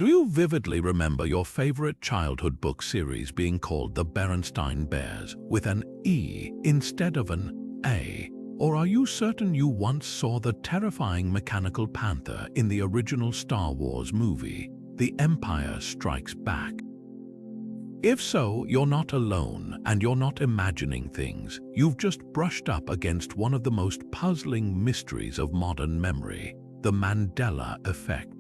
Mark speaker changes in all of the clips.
Speaker 1: Do you vividly remember your favorite childhood book series being called the Berenstain Bears with an E instead of an A? Or are you certain you once saw the terrifying mechanical panther in the original Star Wars movie, The Empire Strikes Back? If so, you're not alone, and you're not imagining things. You've just brushed up against one of the most puzzling mysteries of modern memory, the Mandela Effect.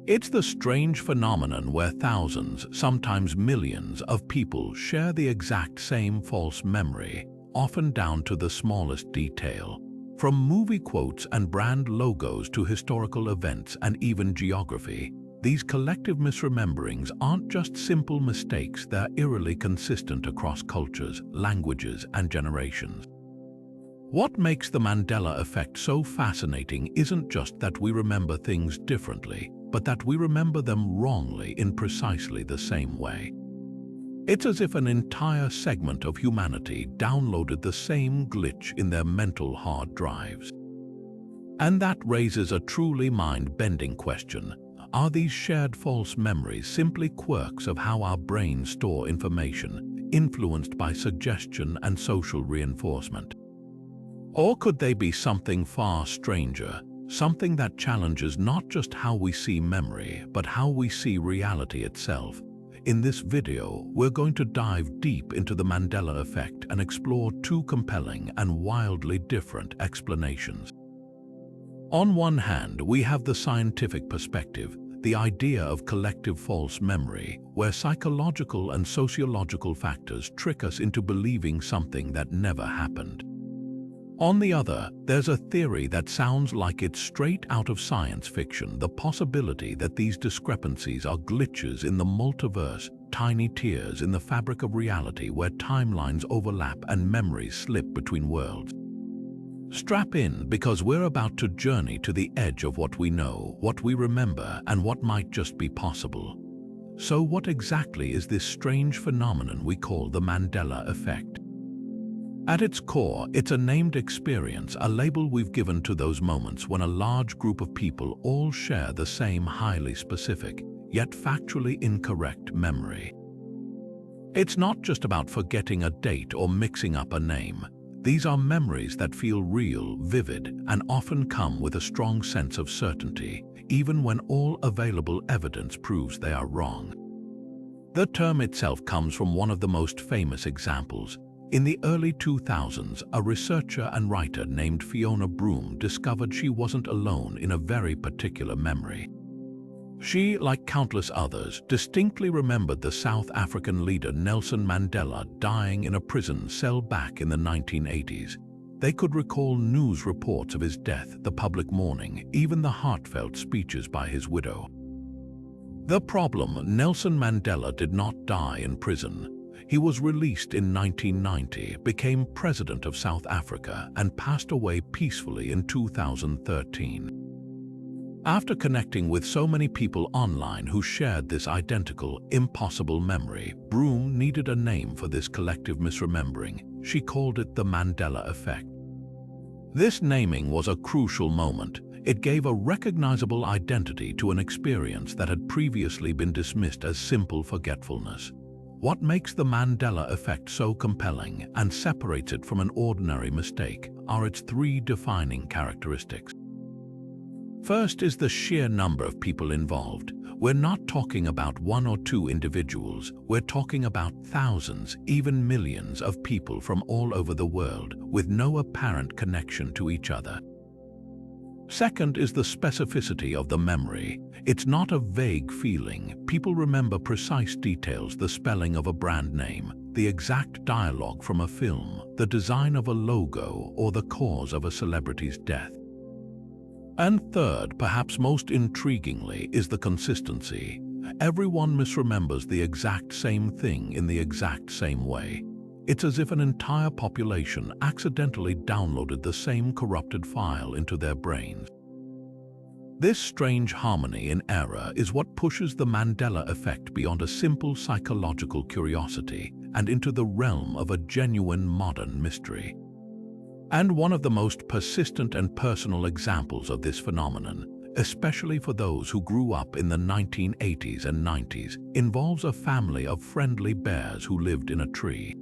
Speaker 1: It's the strange phenomenon where thousands, sometimes millions, of people share the exact same false memory, often down to the smallest detail. From movie quotes and brand logos to historical events and even geography, these collective misrememberings aren't just simple mistakes, they're eerily consistent across cultures, languages, and generations. What makes the Mandela effect so fascinating isn't just that we remember things differently, but that we remember them wrongly in precisely the same way. It's as if an entire segment of humanity downloaded the same glitch in their mental hard drives. And that raises a truly mind-bending question. Are these shared false memories simply quirks of how our brains store information, influenced by suggestion and social reinforcement? Or could they be something far stranger, something that challenges not just how we see memory, but how we see reality itself? In this video, we're going to dive deep into the Mandela effect and explore two compelling and wildly different explanations. On one hand, we have the scientific perspective, the idea of collective false memory, where psychological and sociological factors trick us into believing something that never happened. On the other, there's a theory that sounds like it's straight out of science fiction, the possibility that these discrepancies are glitches in the multiverse, tiny tears in the fabric of reality where timelines overlap and memories slip between worlds. Strap in, because we're about to journey to the edge of what we know, what we remember, and what might just be possible. So what exactly is this strange phenomenon we call the Mandela effect? At its core, it's a named experience, a label we've given to those moments when a large group of people all share the same highly specific, yet factually incorrect memory. It's not just about forgetting a date or mixing up a name. These are memories that feel real, vivid, and often come with a strong sense of certainty, even when all available evidence proves they are wrong. The term itself comes from one of the most famous examples. In the early 2000s, a researcher and writer named Fiona Broome discovered she wasn't alone in a very particular memory. She, like countless others, distinctly remembered the South African leader Nelson Mandela dying in a prison cell back in the 1980s. They could recall news reports of his death, the public mourning, even the heartfelt speeches by his widow. The problem: Nelson Mandela did not die in prison. He was released in 1990, became president of South Africa, and passed away peacefully in 2013. After connecting with so many people online who shared this identical, impossible memory, Broome needed a name for this collective misremembering. She called it the Mandela effect. This naming was a crucial moment. It gave a recognizable identity to an experience that had previously been dismissed as simple forgetfulness. What makes the Mandela effect so compelling and separates it from an ordinary mistake are its three defining characteristics. First is the sheer number of people involved. We're not talking about one or two individuals, we're talking about thousands, even millions of people from all over the world, with no apparent connection to each other. Second is the specificity of the memory. It's not a vague feeling. People remember precise details: the spelling of a brand name, the exact dialogue from a film, the design of a logo, or the cause of a celebrity's death. And third, perhaps most intriguingly, is the consistency. Everyone misremembers the exact same thing in the exact same way. It's as if an entire population accidentally downloaded the same corrupted file into their brains. This strange harmony in error is what pushes the Mandela effect beyond a simple psychological curiosity and into the realm of a genuine modern mystery. And one of the most persistent and personal examples of this phenomenon, especially for those who grew up in the 1980s and 90s, involves a family of friendly bears who lived in a tree.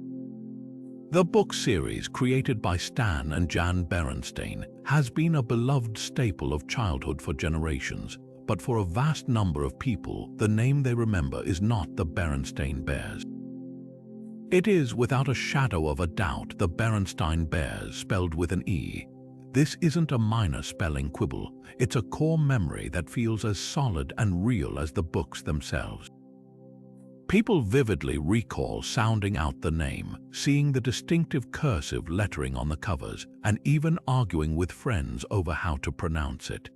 Speaker 1: The book series, created by Stan and Jan Berenstain, has been a beloved staple of childhood for generations, but for a vast number of people, the name they remember is not the Berenstain Bears. It is, without a shadow of a doubt, the Berenstain Bears, spelled with an E. This isn't a minor spelling quibble, it's a core memory that feels as solid and real as the books themselves. People vividly recall sounding out the name, seeing the distinctive cursive lettering on the covers, and even arguing with friends over how to pronounce it.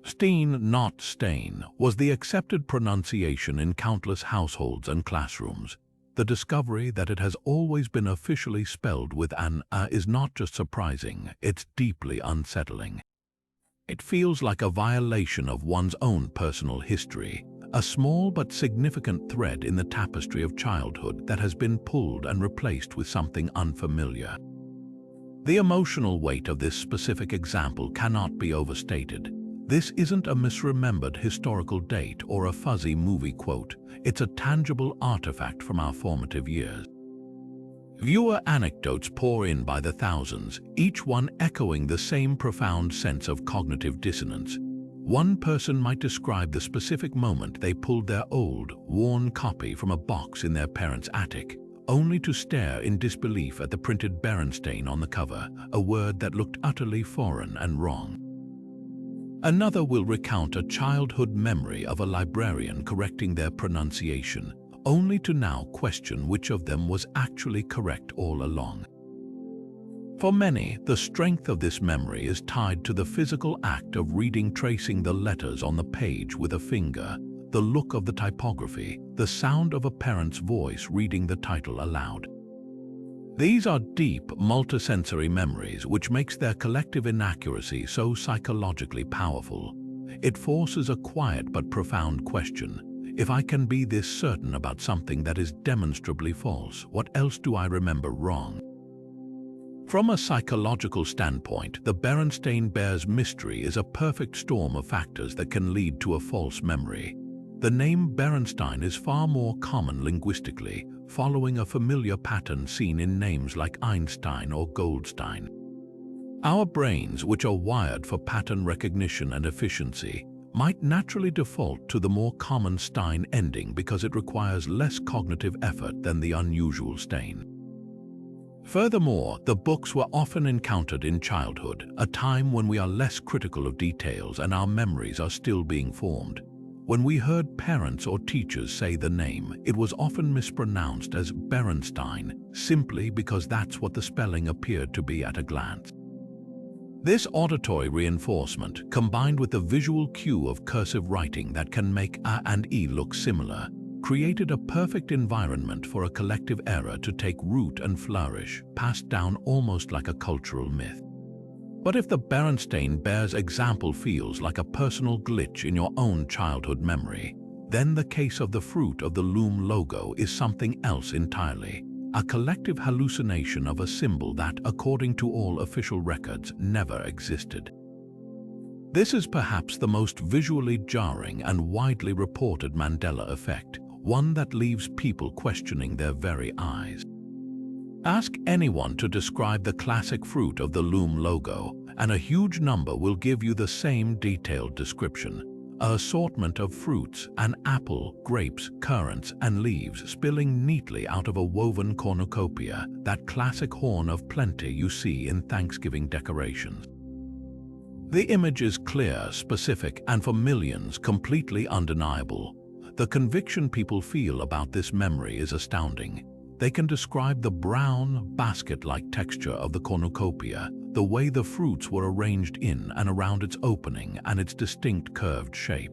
Speaker 1: Steen, not Stain, was the accepted pronunciation in countless households and classrooms. The discovery that it has always been officially spelled with an A is not just surprising, it's deeply unsettling. It feels like a violation of one's own personal history, a small but significant thread in the tapestry of childhood that has been pulled and replaced with something unfamiliar. The emotional weight of this specific example cannot be overstated. This isn't a misremembered historical date or a fuzzy movie quote, it's a tangible artifact from our formative years. Viewer anecdotes pour in by the thousands, each one echoing the same profound sense of cognitive dissonance. One person might describe the specific moment they pulled their old, worn copy from a box in their parents' attic, only to stare in disbelief at the printed Berenstain on the cover, a word that looked utterly foreign and wrong. Another will recount a childhood memory of a librarian correcting their pronunciation, only to now question which of them was actually correct all along. For many, the strength of this memory is tied to the physical act of tracing the letters on the page with a finger, the look of the typography, the sound of a parent's voice reading the title aloud. These are deep, multisensory memories which makes their collective inaccuracy so psychologically powerful. It forces a quiet but profound question. If I can be this certain about something that is demonstrably false, what else do I remember wrong? From a psychological standpoint, the Berenstain Bears mystery is a perfect storm of factors that can lead to a false memory. The name Berenstein is far more common linguistically, following a familiar pattern seen in names like Einstein or Goldstein. Our brains, which are wired for pattern recognition and efficiency, might naturally default to the more common Stein ending because it requires less cognitive effort than the unusual Stain. Furthermore, the books were often encountered in childhood, a time when we are less critical of details and our memories are still being formed. When we heard parents or teachers say the name, it was often mispronounced as Berenstein, simply because that's what the spelling appeared to be at a glance. This auditory reinforcement, combined with the visual cue of cursive writing that can make A and E look similar, created a perfect environment for a collective error to take root and flourish, passed down almost like a cultural myth. But if the Berenstain Bears example feels like a personal glitch in your own childhood memory, then the case of the fruit of the Loom logo is something else entirely, a collective hallucination of a symbol that, according to all official records, never existed. This is perhaps the most visually jarring and widely reported Mandela effect, one that leaves people questioning their very eyes. Ask anyone to describe the classic fruit of the Loom logo, and a huge number will give you the same detailed description. An assortment of fruits, an apple, grapes, currants, and leaves spilling neatly out of a woven cornucopia, that classic horn of plenty you see in Thanksgiving decorations. The image is clear, specific, and for millions completely undeniable. The conviction people feel about this memory is astounding. They can describe the brown, basket-like texture of the cornucopia, the way the fruits were arranged in and around its opening, and its distinct curved shape.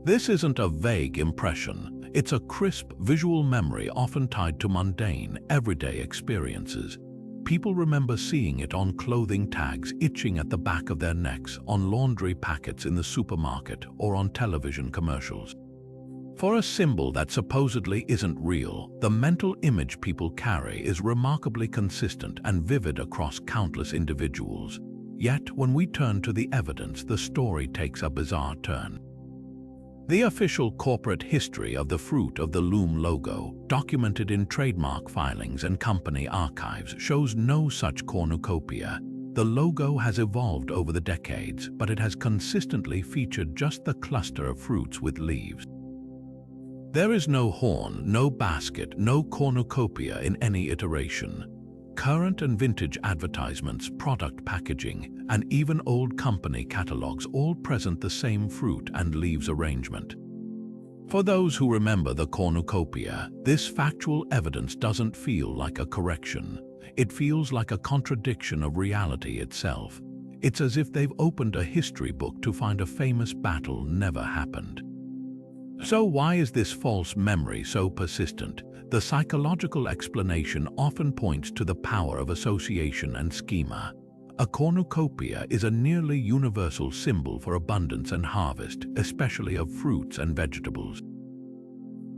Speaker 1: This isn't a vague impression, it's a crisp visual memory often tied to mundane, everyday experiences. People remember seeing it on clothing tags itching at the back of their necks, on laundry packets in the supermarket, or on television commercials. For a symbol that supposedly isn't real, the mental image people carry is remarkably consistent and vivid across countless individuals. Yet, when we turn to the evidence, the story takes a bizarre turn. The official corporate history of the fruit of the Loom logo, documented in trademark filings and company archives, shows no such cornucopia. The logo has evolved over the decades, but it has consistently featured just the cluster of fruits with leaves. There is no horn, no basket, no cornucopia in any iteration. Current and vintage advertisements, product packaging, and even old company catalogs all present the same fruit and leaves arrangement. For those who remember the cornucopia, this factual evidence doesn't feel like a correction. It feels like a contradiction of reality itself. It's as if they've opened a history book to find a famous battle never happened. So why is this false memory so persistent? The psychological explanation often points to the power of association and schema. A cornucopia is a nearly universal symbol for abundance and harvest, especially of fruits and vegetables.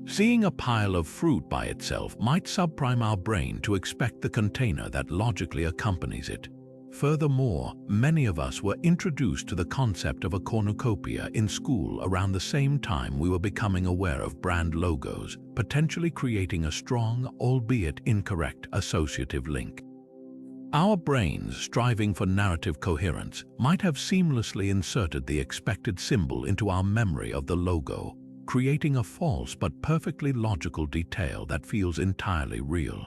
Speaker 1: Seeing a pile of fruit by itself might subprime our brain to expect the container that logically accompanies it. Furthermore, many of us were introduced to the concept of a cornucopia in school around the same time we were becoming aware of brand logos, potentially creating a strong, albeit incorrect, associative link. Our brains, striving for narrative coherence, might have seamlessly inserted the expected symbol into our memory of the logo, creating a false but perfectly logical detail that feels entirely real.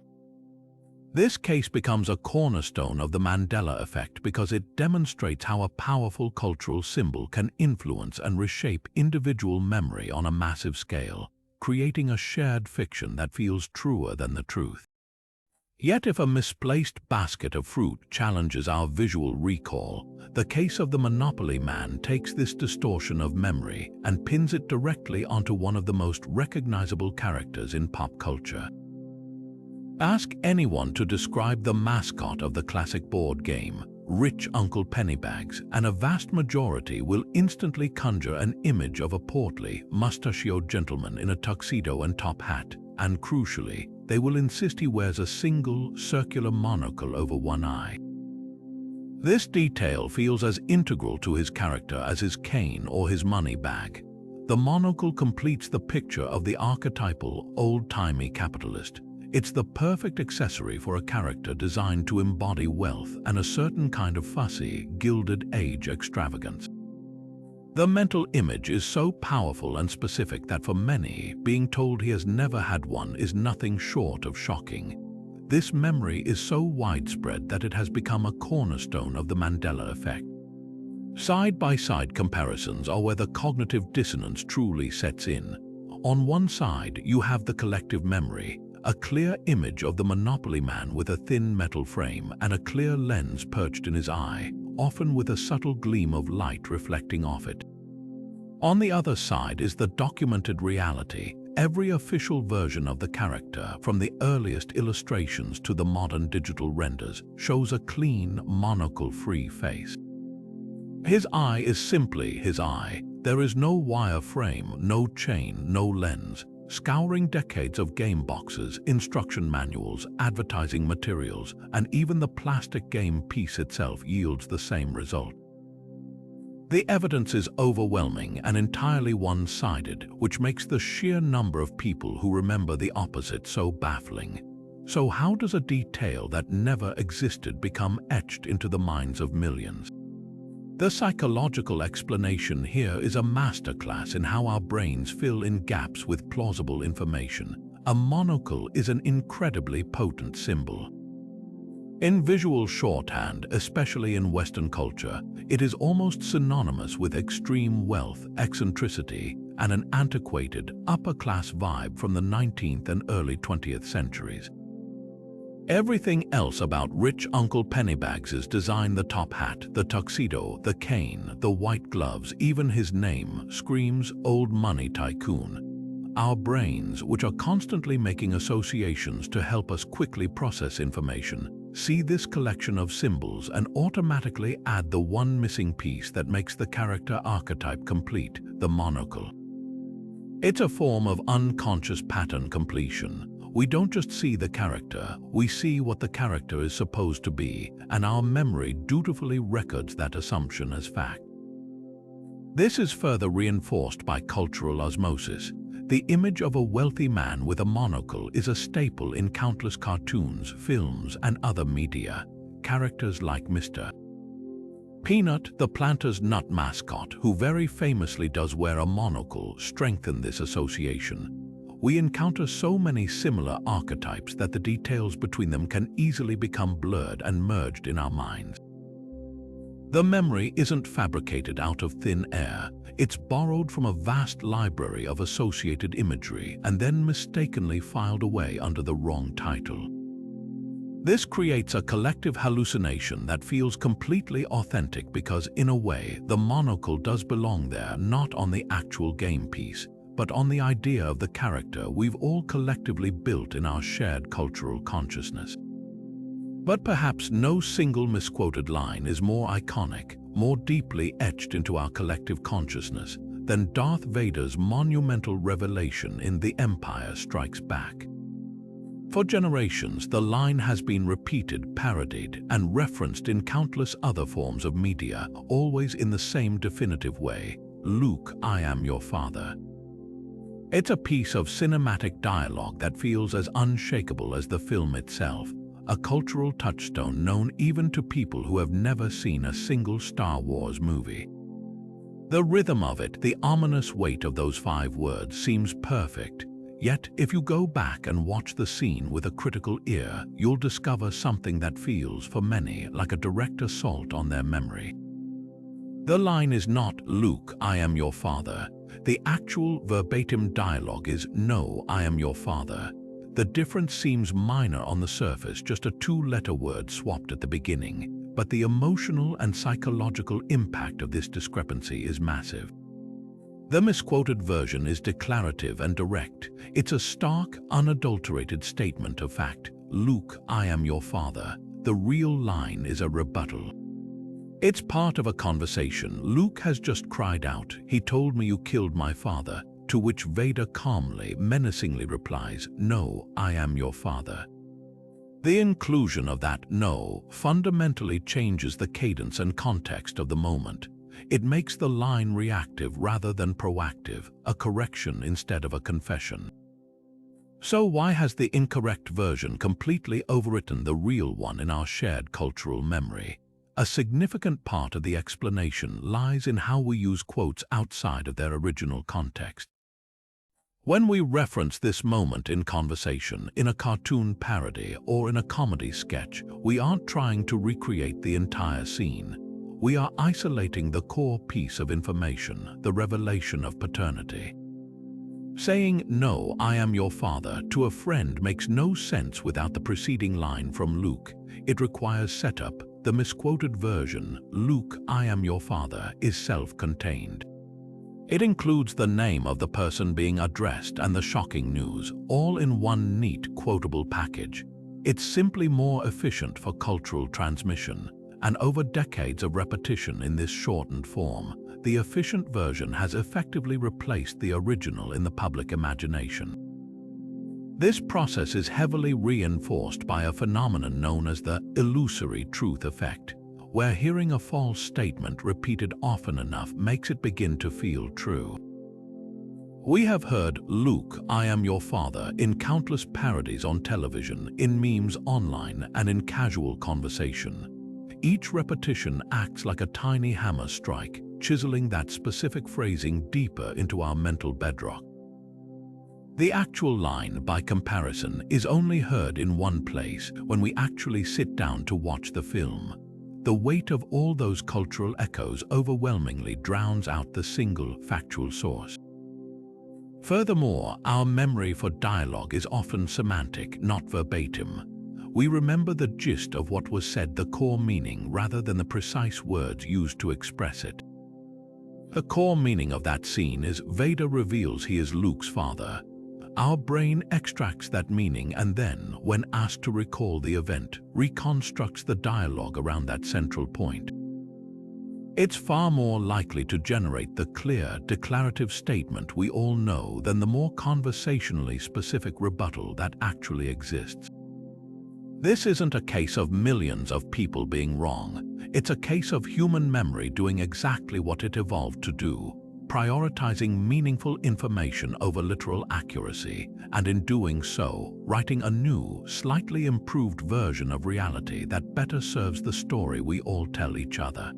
Speaker 1: This case becomes a cornerstone of the Mandela effect because it demonstrates how a powerful cultural symbol can influence and reshape individual memory on a massive scale, creating a shared fiction that feels truer than the truth. Yet if a misplaced basket of fruit challenges our visual recall, the case of the Monopoly Man takes this distortion of memory and pins it directly onto one of the most recognizable characters in pop culture. Ask anyone to describe the mascot of the classic board game, Rich Uncle Pennybags, and a vast majority will instantly conjure an image of a portly, mustachioed gentleman in a tuxedo and top hat, and crucially, they will insist he wears a single, circular monocle over one eye. This detail feels as integral to his character as his cane or his money bag. The monocle completes the picture of the archetypal, old-timey capitalist. It's the perfect accessory for a character designed to embody wealth and a certain kind of fussy, Gilded Age extravagance. The mental image is so powerful and specific that for many, being told he has never had one is nothing short of shocking. This memory is so widespread that it has become a cornerstone of the Mandela effect. Side-by-side comparisons are where the cognitive dissonance truly sets in. On one side, you have the collective memory, a clear image of the Monopoly Man with a thin metal frame and a clear lens perched in his eye, often with a subtle gleam of light reflecting off it. On the other side is the documented reality. Every official version of the character, from the earliest illustrations to the modern digital renders, shows a clean, monocle-free face. His eye is simply his eye. There is no wire frame, no chain, no lens. Scouring decades of game boxes, instruction manuals, advertising materials, and even the plastic game piece itself yields the same result. The evidence is overwhelming and entirely one-sided, which makes the sheer number of people who remember the opposite so baffling. So how does a detail that never existed become etched into the minds of millions? The psychological explanation here is a masterclass in how our brains fill in gaps with plausible information. A monocle is an incredibly potent symbol. In visual shorthand, especially in Western culture, it is almost synonymous with extreme wealth, eccentricity, and an antiquated, upper-class vibe from the 19th and early 20th centuries. Everything else about Rich Uncle Pennybags' design, the top hat, the tuxedo, the cane, the white gloves, even his name, screams old money tycoon. Our brains, which are constantly making associations to help us quickly process information, see this collection of symbols and automatically add the one missing piece that makes the character archetype complete, the monocle. It's a form of unconscious pattern completion. We don't just see the character, we see what the character is supposed to be, and our memory dutifully records that assumption as fact. This is further reinforced by cultural osmosis. The image of a wealthy man with a monocle is a staple in countless cartoons, films, and other media. Characters like Mr. Peanut, the Planter's Nut mascot, who very famously does wear a monocle, strengthen this association. We encounter so many similar archetypes that the details between them can easily become blurred and merged in our minds. The memory isn't fabricated out of thin air. It's borrowed from a vast library of associated imagery and then mistakenly filed away under the wrong title. This creates a collective hallucination that feels completely authentic because, in a way, the monocle does belong there, not on the actual game piece, but on the idea of the character we've all collectively built in our shared cultural consciousness. But perhaps no single misquoted line is more iconic, more deeply etched into our collective consciousness than Darth Vader's monumental revelation in The Empire Strikes Back. For generations, the line has been repeated, parodied, and referenced in countless other forms of media, always in the same definitive way: "Luke, I am your father." It's a piece of cinematic dialogue that feels as unshakable as the film itself, a cultural touchstone known even to people who have never seen a single Star Wars movie. The rhythm of it, the ominous weight of those 5 words, seems perfect. Yet, if you go back and watch the scene with a critical ear, you'll discover something that feels, for many, like a direct assault on their memory. The line is not, "Luke, I am your father." The actual verbatim dialogue is, "No, I am your father." The difference seems minor on the surface, just a 2-letter word swapped at the beginning, but the emotional and psychological impact of this discrepancy is massive. The misquoted version is declarative and direct. It's a stark, unadulterated statement of fact. "Luke, I am your father." The real line is a rebuttal. It's part of a conversation. Luke has just cried out, "He told me you killed my father," to which Vader calmly, menacingly replies, "No, I am your father." The inclusion of that "no" fundamentally changes the cadence and context of the moment. It makes the line reactive rather than proactive, a correction instead of a confession. So why has the incorrect version completely overwritten the real one in our shared cultural memory? A significant part of the explanation lies in how we use quotes outside of their original context. When we reference this moment in conversation, in a cartoon parody, or in a comedy sketch, we aren't trying to recreate the entire scene. We are isolating the core piece of information, the revelation of paternity. Saying, "No, I am your father," to a friend makes no sense without the preceding line from Luke. It requires setup. The misquoted version, "Luke, I am your father," is self-contained. It includes the name of the person being addressed and the shocking news, all in one neat, quotable package. It's simply more efficient for cultural transmission, and over decades of repetition in this shortened form, the efficient version has effectively replaced the original in the public imagination. This process is heavily reinforced by a phenomenon known as the illusory truth effect, where hearing a false statement repeated often enough makes it begin to feel true. We have heard "Luke, I am your father" in countless parodies on television, in memes online, and in casual conversation. Each repetition acts like a tiny hammer strike, chiseling that specific phrasing deeper into our mental bedrock. The actual line, by comparison, is only heard in one place, when we actually sit down to watch the film. The weight of all those cultural echoes overwhelmingly drowns out the single, factual source. Furthermore, our memory for dialogue is often semantic, not verbatim. We remember the gist of what was said, the core meaning, rather than the precise words used to express it. The core meaning of that scene is Vader reveals he is Luke's father. Our brain extracts that meaning and then, when asked to recall the event, reconstructs the dialogue around that central point. It's far more likely to generate the clear, declarative statement we all know than the more conversationally specific rebuttal that actually exists. This isn't a case of millions of people being wrong. It's a case of human memory doing exactly what it evolved to do, prioritizing meaningful information over literal accuracy, and in doing so, writing a new, slightly improved version of reality that better serves the story we all tell each other.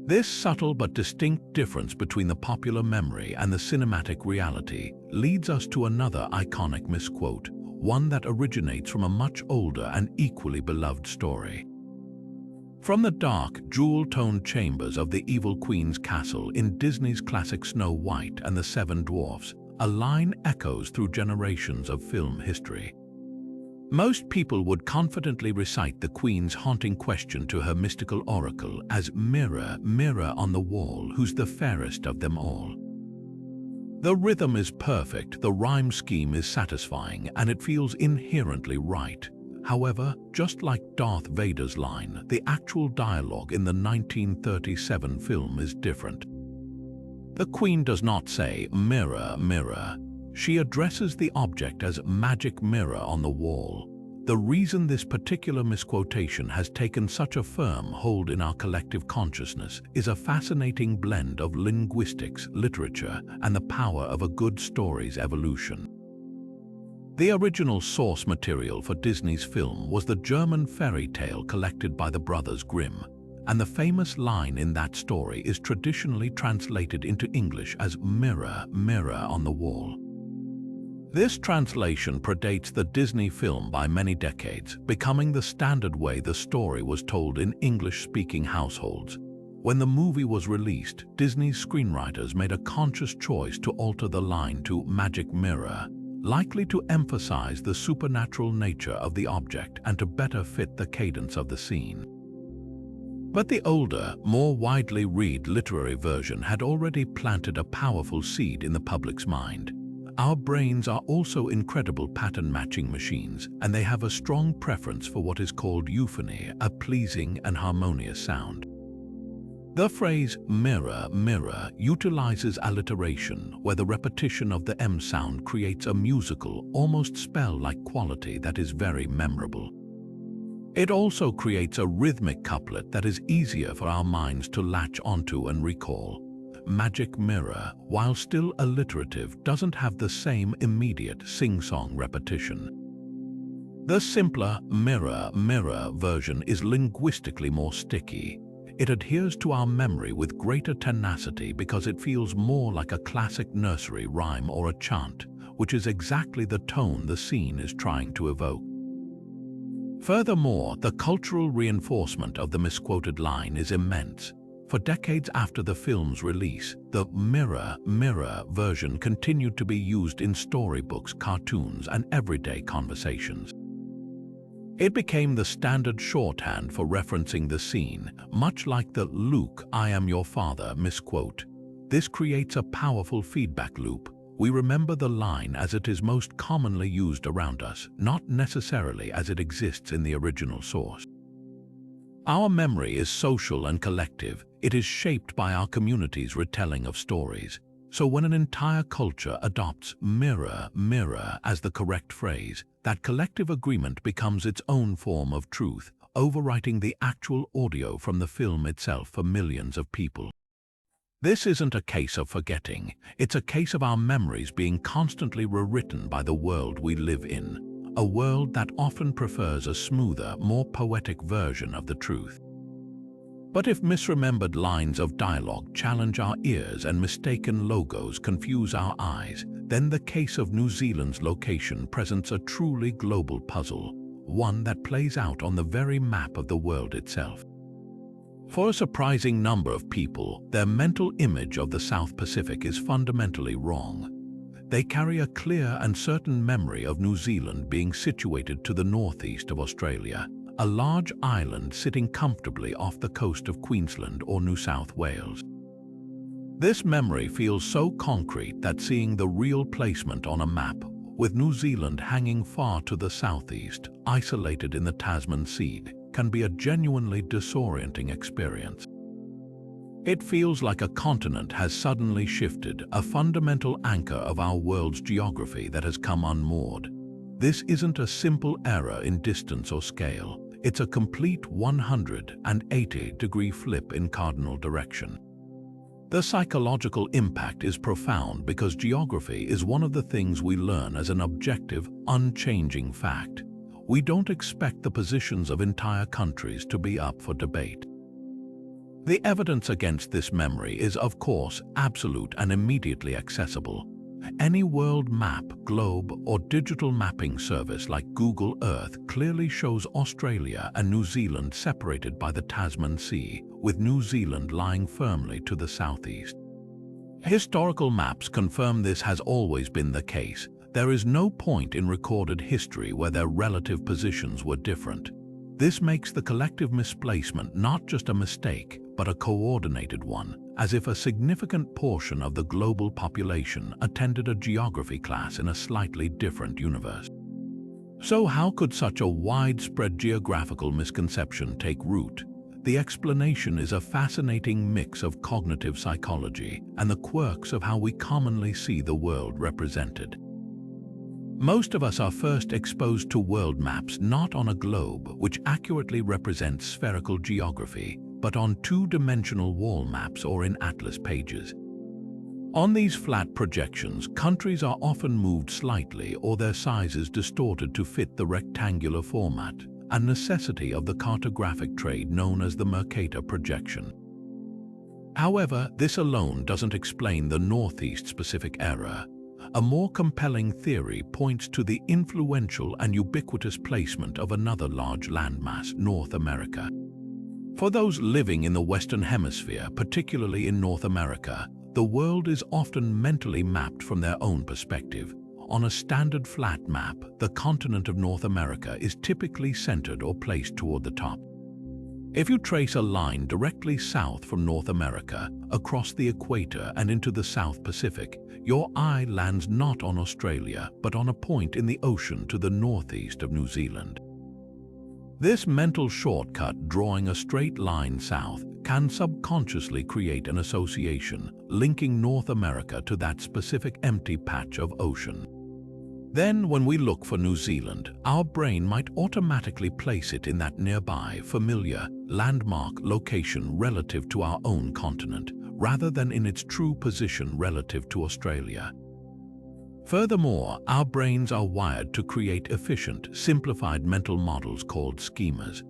Speaker 1: This subtle but distinct difference between the popular memory and the cinematic reality leads us to another iconic misquote, one that originates from a much older and equally beloved story. From the dark, jewel-toned chambers of the evil queen's castle in Disney's classic Snow White and the Seven Dwarfs, a line echoes through generations of film history. Most people would confidently recite the queen's haunting question to her mystical oracle as "Mirror, mirror on the wall, who's the fairest of them all?" The rhythm is perfect, the rhyme scheme is satisfying, and it feels inherently right. However, just like Darth Vader's line, the actual dialogue in the 1937 film is different. The queen does not say, "Mirror, mirror." She addresses the object as "magic mirror on the wall." The reason this particular misquotation has taken such a firm hold in our collective consciousness is a fascinating blend of linguistics, literature, and the power of a good story's evolution. The original source material for Disney's film was the German fairy tale collected by the brothers Grimm, and the famous line in that story is traditionally translated into English as "mirror, mirror on the wall." This translation predates the Disney film by many decades, becoming the standard way the story was told in English-speaking households. When the movie was released, Disney's screenwriters made a conscious choice to alter the line to "magic mirror," likely to emphasize the supernatural nature of the object and to better fit the cadence of the scene. But the older, more widely read literary version had already planted a powerful seed in the public's mind. Our brains are also incredible pattern-matching machines, and they have a strong preference for what is called euphony, a pleasing and harmonious sound. The phrase "mirror, mirror" utilizes alliteration, where the repetition of the M sound creates a musical, almost spell-like quality that is very memorable. It also creates a rhythmic couplet that is easier for our minds to latch onto and recall. "Magic mirror," while still alliterative, doesn't have the same immediate sing-song repetition. The simpler "mirror, mirror" version is linguistically more sticky. It adheres to our memory with greater tenacity because it feels more like a classic nursery rhyme or a chant, which is exactly the tone the scene is trying to evoke. Furthermore, the cultural reinforcement of the misquoted line is immense. For decades after the film's release, the "mirror, mirror" version continued to be used in storybooks, cartoons, and everyday conversations. It became the standard shorthand for referencing the scene, much like the "Luke, I am your father" misquote. This creates a powerful feedback loop. We remember the line as it is most commonly used around us, not necessarily as it exists in the original source. Our memory is social and collective. It is shaped by our community's retelling of stories. So when an entire culture adopts "mirror, mirror" as the correct phrase, that collective agreement becomes its own form of truth, overwriting the actual audio from the film itself for millions of people. This isn't a case of forgetting. It's a case of our memories being constantly rewritten by the world we live in. A world that often prefers a smoother, more poetic version of the truth. But if misremembered lines of dialogue challenge our ears and mistaken logos confuse our eyes, then the case of New Zealand's location presents a truly global puzzle, one that plays out on the very map of the world itself. For a surprising number of people, their mental image of the South Pacific is fundamentally wrong. They carry a clear and certain memory of New Zealand being situated to the northeast of Australia, a large island sitting comfortably off the coast of Queensland or New South Wales. This memory feels so concrete that seeing the real placement on a map, with New Zealand hanging far to the southeast, isolated in the Tasman Sea, can be a genuinely disorienting experience. It feels like a continent has suddenly shifted, a fundamental anchor of our world's geography that has come unmoored. This isn't a simple error in distance or scale. It's a complete 180-degree flip in cardinal direction. The psychological impact is profound because geography is one of the things we learn as an objective, unchanging fact. We don't expect the positions of entire countries to be up for debate. The evidence against this memory is, of course, absolute and immediately accessible. Any world map, globe, or digital mapping service like Google Earth clearly shows Australia and New Zealand separated by the Tasman Sea, with New Zealand lying firmly to the southeast. Historical maps confirm this has always been the case. There is no point in recorded history where their relative positions were different. This makes the collective misplacement not just a mistake, but a coordinated one, as if a significant portion of the global population attended a geography class in a slightly different universe. So how could such a widespread geographical misconception take root? The explanation is a fascinating mix of cognitive psychology and the quirks of how we commonly see the world represented. Most of us are first exposed to world maps not on a globe, which accurately represents spherical geography, but on two-dimensional wall maps or in atlas pages. On these flat projections, countries are often moved slightly or their sizes distorted to fit the rectangular format, a necessity of the cartographic trade known as the Mercator projection. However, this alone doesn't explain the Northeast-specific error. A more compelling theory points to the influential and ubiquitous placement of another large landmass, North America. For those living in the Western Hemisphere, particularly in North America, the world is often mentally mapped from their own perspective. On a standard flat map, the continent of North America is typically centered or placed toward the top. If you trace a line directly south from North America, across the equator and into the South Pacific, your eye lands not on Australia, but on a point in the ocean to the northeast of New Zealand. This mental shortcut, drawing a straight line south, can subconsciously create an association, linking North America to that specific empty patch of ocean. Then, when we look for New Zealand, our brain might automatically place it in that nearby, familiar, landmark location relative to our own continent, rather than in its true position relative to Australia. Furthermore, our brains are wired to create efficient, simplified mental models called schemas.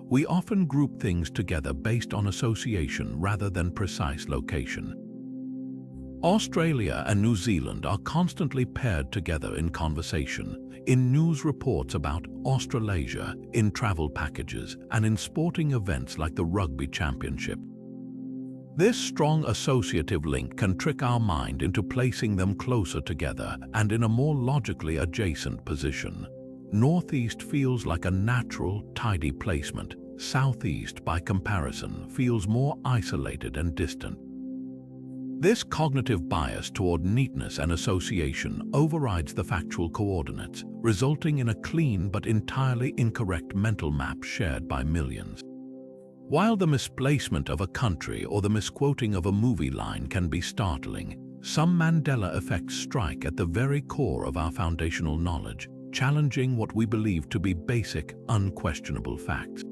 Speaker 1: We often group things together based on association rather than precise location. Australia and New Zealand are constantly paired together in conversation, in news reports about Australasia, in travel packages, and in sporting events like the Rugby Championship. This strong associative link can trick our mind into placing them closer together and in a more logically adjacent position. Northeast feels like a natural, tidy placement. Southeast, by comparison, feels more isolated and distant. This cognitive bias toward neatness and association overrides the factual coordinates, resulting in a clean but entirely incorrect mental map shared by millions. While the misplacement of a country or the misquoting of a movie line can be startling, some Mandela effects strike at the very core of our foundational knowledge, challenging what we believe to be basic, unquestionable facts.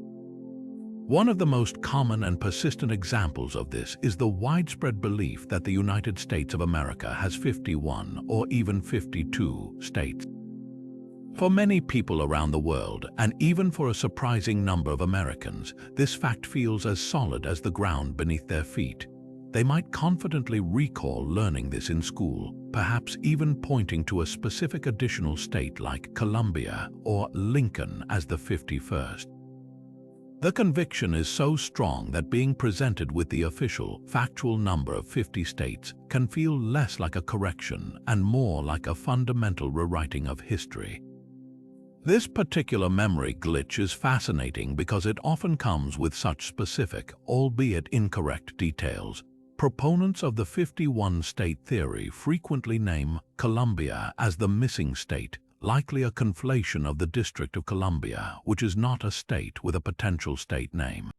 Speaker 1: One of the most common and persistent examples of this is the widespread belief that the United States of America has 51 or even 52 states. For many people around the world, and even for a surprising number of Americans, this fact feels as solid as the ground beneath their feet. They might confidently recall learning this in school, perhaps even pointing to a specific additional state like Columbia or Lincoln as the 51st. The conviction is so strong that being presented with the official, factual number of 50 states can feel less like a correction and more like a fundamental rewriting of history. This particular memory glitch is fascinating because it often comes with such specific, albeit incorrect details. Proponents of the 51-state theory frequently name Columbia as the missing state, likely a conflation of the District of Columbia, which is not a state with a potential state name.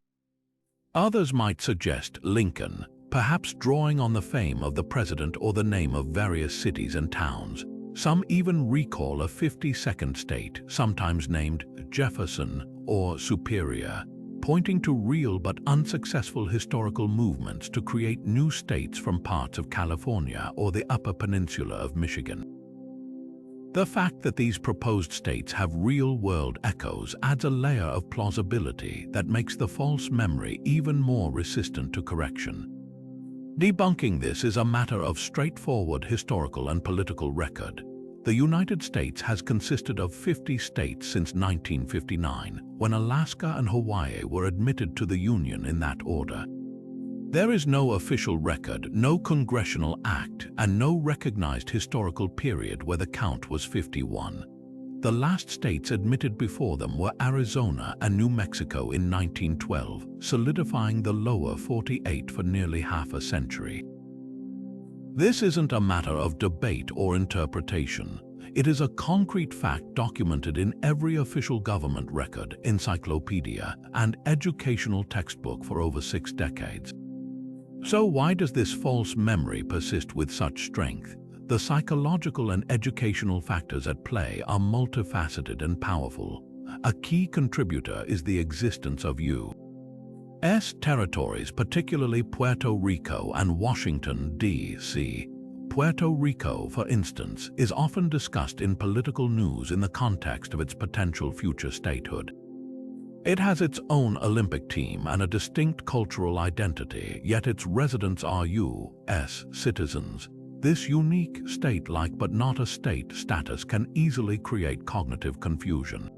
Speaker 1: Others might suggest Lincoln, perhaps drawing on the fame of the president or the name of various cities and towns. Some even recall a 52nd state, sometimes named Jefferson or Superior, pointing to real but unsuccessful historical movements to create new states from parts of California or the Upper Peninsula of Michigan. The fact that these proposed states have real-world echoes adds a layer of plausibility that makes the false memory even more resistant to correction. Debunking this is a matter of straightforward historical and political record. The United States has consisted of 50 states since 1959, when Alaska and Hawaii were admitted to the Union in that order. There is no official record, no congressional act, and no recognized historical period where the count was 51. The last states admitted before them were Arizona and New Mexico in 1912, solidifying the lower 48 for nearly half a century. This isn't a matter of debate or interpretation. It is a concrete fact documented in every official government record, encyclopedia, and educational textbook for over 6 decades. So why does this false memory persist with such strength? The psychological and educational factors at play are multifaceted and powerful. A key contributor is the existence of U.S. territories, particularly Puerto Rico and Washington, D.C. Puerto Rico, for instance, is often discussed in political news in the context of its potential future statehood. It has its own Olympic team and a distinct cultural identity, yet its residents are U.S. citizens. This unique state-like but not a state status can easily create cognitive confusion.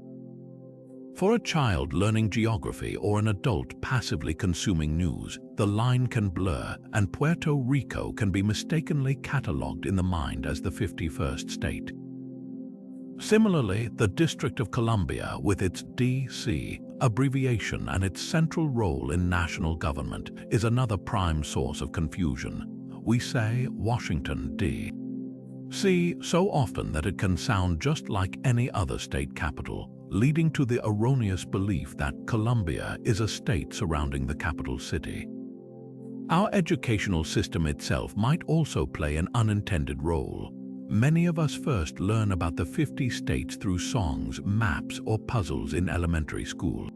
Speaker 1: For a child learning geography or an adult passively consuming news, the line can blur, and Puerto Rico can be mistakenly catalogued in the mind as the 51st state. Similarly, the District of Columbia, with its D.C. abbreviation and its central role in national government, is another prime source of confusion. We say Washington, D.C. so often that it can sound just like any other state capital, leading to the erroneous belief that Columbia is a state surrounding the capital city. Our educational system itself might also play an unintended role. Many of us first learn about the 50 states through songs, maps, or puzzles in elementary school.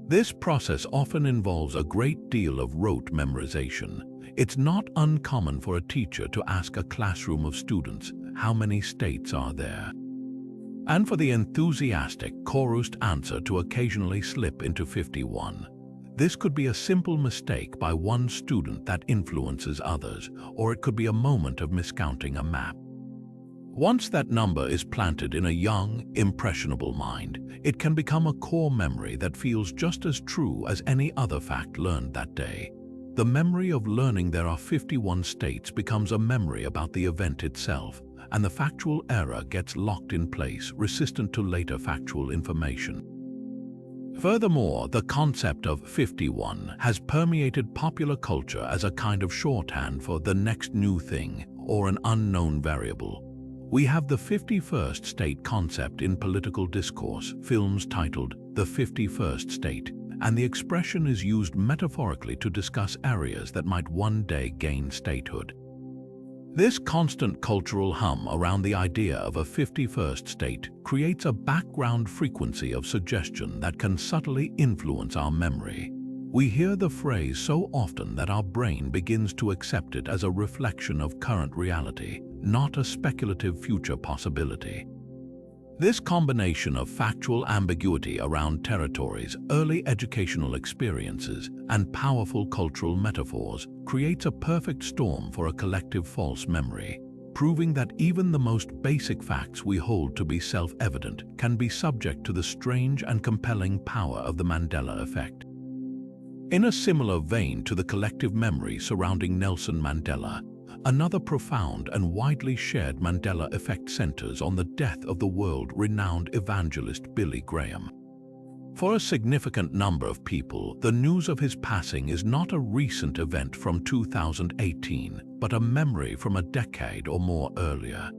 Speaker 1: This process often involves a great deal of rote memorization. It's not uncommon for a teacher to ask a classroom of students, "How many states are there?" and for the enthusiastic, chorused answer to occasionally slip into 51. This could be a simple mistake by one student that influences others, or it could be a moment of miscounting a map. Once that number is planted in a young, impressionable mind, it can become a core memory that feels just as true as any other fact learned that day. The memory of learning there are 51 states becomes a memory about the event itself, and the factual error gets locked in place, resistant to later factual information. Furthermore, the concept of 51 has permeated popular culture as a kind of shorthand for the next new thing or an unknown variable. We have the 51st state concept in political discourse, films titled The 51st State, and the expression is used metaphorically to discuss areas that might one day gain statehood. This constant cultural hum around the idea of a 51st state creates a background frequency of suggestion that can subtly influence our memory. We hear the phrase so often that our brain begins to accept it as a reflection of current reality, not a speculative future possibility. This combination of factual ambiguity around territories, early educational experiences, and powerful cultural metaphors creates a perfect storm for a collective false memory, proving that even the most basic facts we hold to be self-evident can be subject to the strange and compelling power of the Mandela effect. In a similar vein to the collective memory surrounding Nelson Mandela, another profound and widely shared Mandela effect centers on the death of the world-renowned evangelist Billy Graham. For a significant number of people, the news of his passing is not a recent event from 2018, but a memory from a decade or more earlier.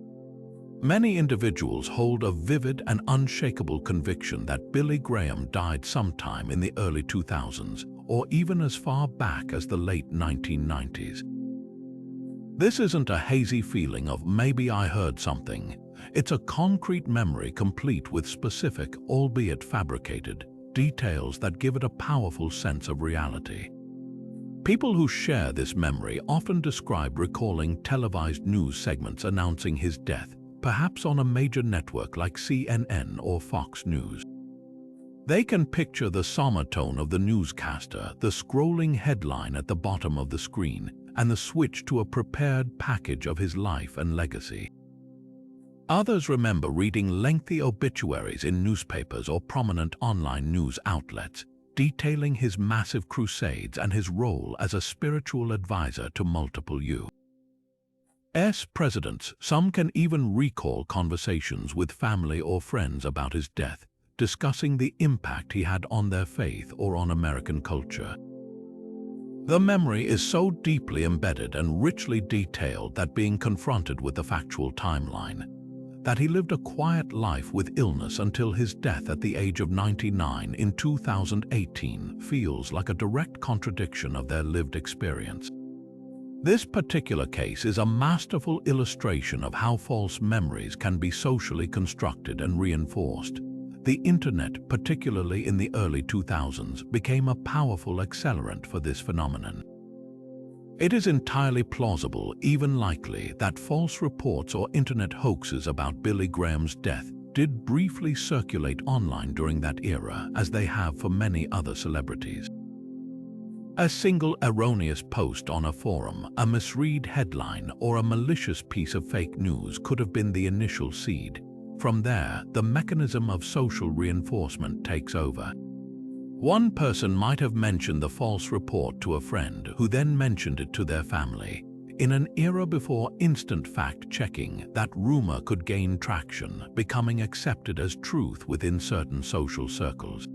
Speaker 1: Many individuals hold a vivid and unshakable conviction that Billy Graham died sometime in the early 2000s, or even as far back as the late 1990s. This isn't a hazy feeling of maybe I heard something. It's a concrete memory complete with specific, albeit fabricated, details that give it a powerful sense of reality. People who share this memory often describe recalling televised news segments announcing his death, perhaps on a major network like CNN or Fox News. They can picture the somber tone of the newscaster, the scrolling headline at the bottom of the screen, and the switch to a prepared package of his life and legacy. Others remember reading lengthy obituaries in newspapers or prominent online news outlets, detailing his massive crusades and his role as a spiritual advisor to multiple U.S. presidents. Some can even recall conversations with family or friends about his death, discussing the impact he had on their faith or on American culture. The memory is so deeply embedded and richly detailed that being confronted with the factual timeline, that he lived a quiet life with illness until his death at the age of 99 in 2018, feels like a direct contradiction of their lived experience. This particular case is a masterful illustration of how false memories can be socially constructed and reinforced. The internet, particularly in the early 2000s, became a powerful accelerant for this phenomenon. It is entirely plausible, even likely, that false reports or internet hoaxes about Billy Graham's death did briefly circulate online during that era, as they have for many other celebrities. A single erroneous post on a forum, a misread headline, or a malicious piece of fake news could have been the initial seed. From there, the mechanism of social reinforcement takes over. One person might have mentioned the false report to a friend who then mentioned it to their family. In an era before instant fact-checking, that rumor could gain traction, becoming accepted as truth within certain social circles.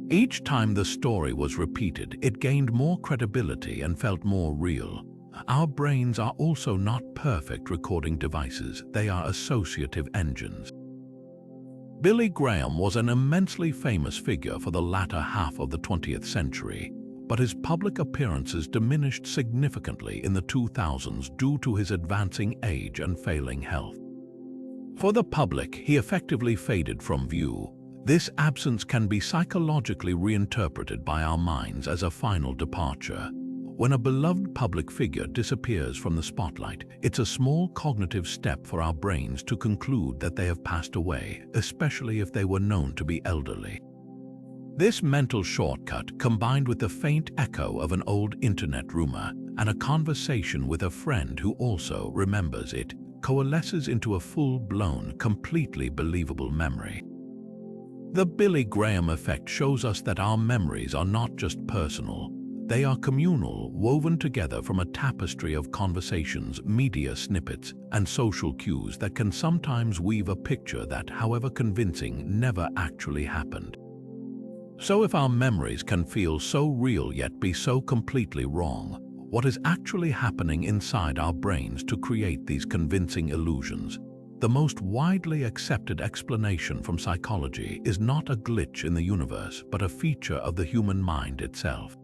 Speaker 1: Each time the story was repeated, it gained more credibility and felt more real. Our brains are also not perfect recording devices, they are associative engines. Billy Graham was an immensely famous figure for the latter half of the 20th century, but his public appearances diminished significantly in the 2000s due to his advancing age and failing health. For the public, he effectively faded from view. This absence can be psychologically reinterpreted by our minds as a final departure. When a beloved public figure disappears from the spotlight, it's a small cognitive step for our brains to conclude that they have passed away, especially if they were known to be elderly. This mental shortcut, combined with the faint echo of an old internet rumor and a conversation with a friend who also remembers it, coalesces into a full-blown, completely believable memory. The Billy Graham effect shows us that our memories are not just personal. They are communal, woven together from a tapestry of conversations, media snippets, and social cues that can sometimes weave a picture that, however convincing, never actually happened. So if our memories can feel so real yet be so completely wrong, what is actually happening inside our brains to create these convincing illusions? The most widely accepted explanation from psychology is not a glitch in the universe, but a feature of the human mind itself.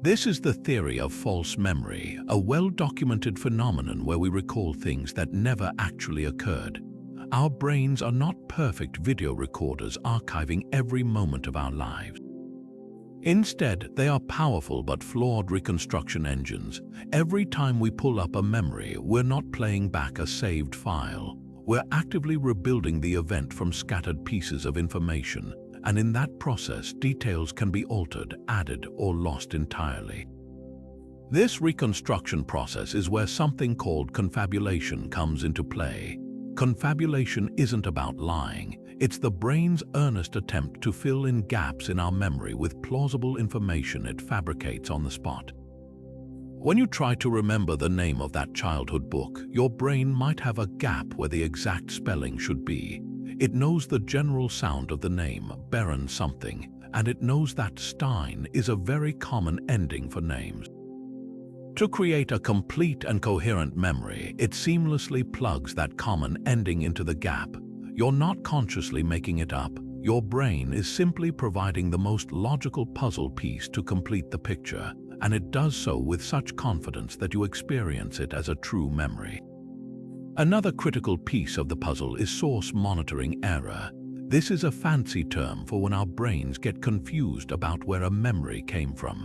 Speaker 1: This is the theory of false memory, a well-documented phenomenon where we recall things that never actually occurred. Our brains are not perfect video recorders archiving every moment of our lives. Instead, they are powerful but flawed reconstruction engines. Every time we pull up a memory, we're not playing back a saved file. We're actively rebuilding the event from scattered pieces of information. And in that process, details can be altered, added, or lost entirely. This reconstruction process is where something called confabulation comes into play. Confabulation isn't about lying. It's the brain's earnest attempt to fill in gaps in our memory with plausible information it fabricates on the spot. When you try to remember the name of that childhood book, your brain might have a gap where the exact spelling should be. It knows the general sound of the name, Beren something, and it knows that Stein is a very common ending for names. To create a complete and coherent memory, it seamlessly plugs that common ending into the gap. You're not consciously making it up, Your brain is simply providing the most logical puzzle piece to complete the picture, and it does so with such confidence that you experience it as a true memory. Another critical piece of the puzzle is source monitoring error. This is a fancy term for when our brains get confused about where a memory came from.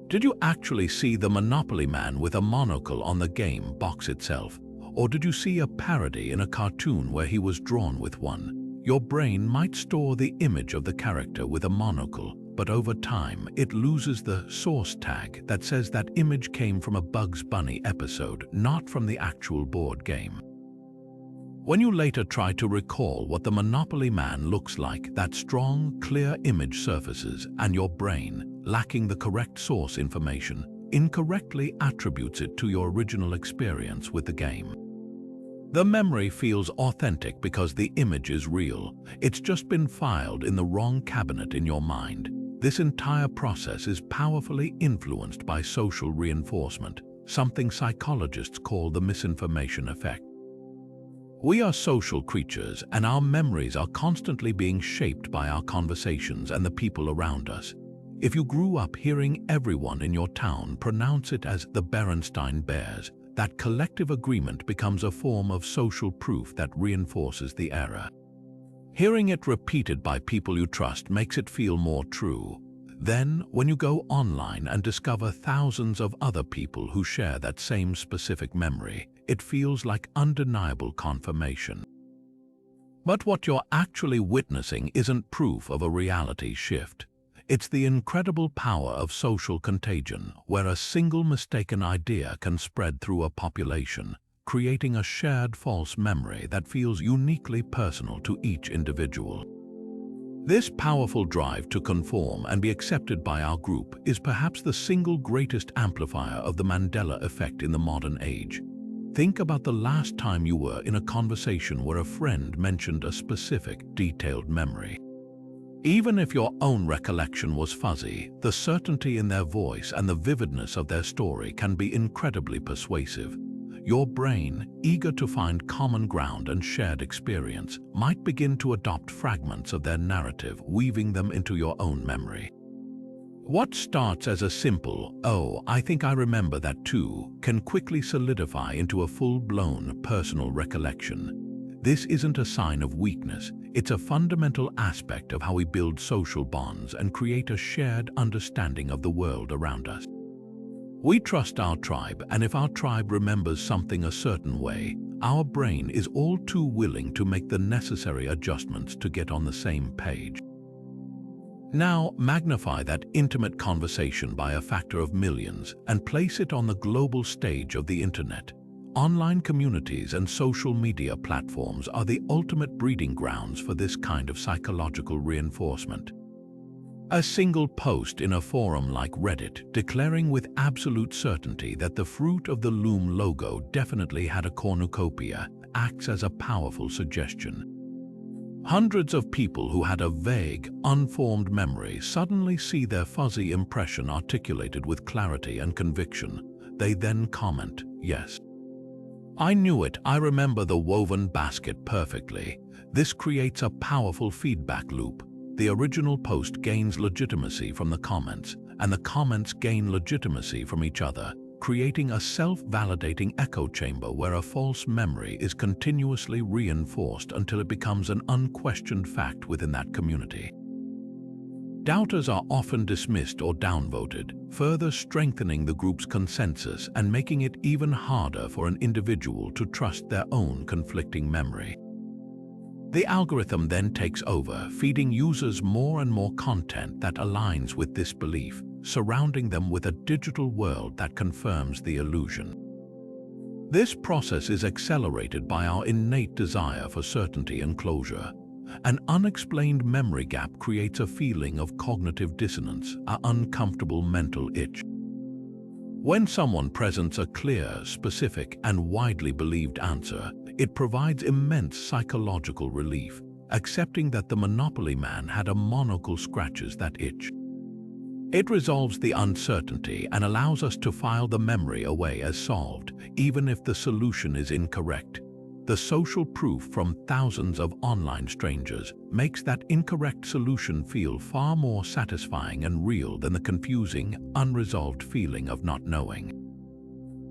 Speaker 1: Did you actually see the Monopoly man with a monocle on the game box itself? Or did you see a parody in a cartoon where he was drawn with one? Your brain might store the image of the character with a monocle, but over time it loses the source tag that says that image came from a Bugs Bunny episode, not from the actual board game. When you later try to recall what the Monopoly man looks like, that strong, clear image surfaces, and your brain, lacking the correct source information, incorrectly attributes it to your original experience with the game. The memory feels authentic because the image is real. It's just been filed in the wrong cabinet in your mind. This entire process is powerfully influenced by social reinforcement, something psychologists call the misinformation effect. We are social creatures, and our memories are constantly being shaped by our conversations and the people around us. If you grew up hearing everyone in your town pronounce it as the Berenstain Bears, that collective agreement becomes a form of social proof that reinforces the error. Hearing it repeated by people you trust makes it feel more true. Then, when you go online and discover thousands of other people who share that same specific memory, it feels like undeniable confirmation. But what you're actually witnessing isn't proof of a reality shift. It's the incredible power of social contagion, where a single mistaken idea can spread through a population, creating a shared false memory that feels uniquely personal to each individual. This powerful drive to conform and be accepted by our group is perhaps the single greatest amplifier of the Mandela effect in the modern age. Think about the last time you were in a conversation where a friend mentioned a specific, detailed memory. Even if your own recollection was fuzzy, the certainty in their voice and the vividness of their story can be incredibly persuasive. Your brain, eager to find common ground and shared experience, might begin to adopt fragments of their narrative, weaving them into your own memory. What starts as a simple, "Oh, I think I remember that too," can quickly solidify into a full-blown personal recollection. This isn't a sign of weakness, it's a fundamental aspect of how we build social bonds and create a shared understanding of the world around us. We trust our tribe, and if our tribe remembers something a certain way, our brain is all too willing to make the necessary adjustments to get on the same page. Now, magnify that intimate conversation by a factor of millions and place it on the global stage of the internet. Online communities and social media platforms are the ultimate breeding grounds for this kind of psychological reinforcement. A single post in a forum like Reddit declaring with absolute certainty that the fruit of the Loom logo definitely had a cornucopia acts as a powerful suggestion. Hundreds of people who had a vague, unformed memory suddenly see their fuzzy impression articulated with clarity and conviction. They then comment, "Yes, I knew it, I remember the woven basket perfectly." This creates a powerful feedback loop. The original post gains legitimacy from the comments, and the comments gain legitimacy from each other, creating a self-validating echo chamber where a false memory is continuously reinforced until it becomes an unquestioned fact within that community. Doubters are often dismissed or downvoted, further strengthening the group's consensus and making it even harder for an individual to trust their own conflicting memory. The algorithm then takes over, feeding users more and more content that aligns with this belief, surrounding them with a digital world that confirms the illusion. This process is accelerated by our innate desire for certainty and closure. An unexplained memory gap creates a feeling of cognitive dissonance, an uncomfortable mental itch. When someone presents a clear, specific, and widely believed answer, it provides immense psychological relief. Accepting that the Monopoly man had a monocle scratches that itch. It resolves the uncertainty and allows us to file the memory away as solved, even if the solution is incorrect. The social proof from thousands of online strangers makes that incorrect solution feel far more satisfying and real than the confusing, unresolved feeling of not knowing.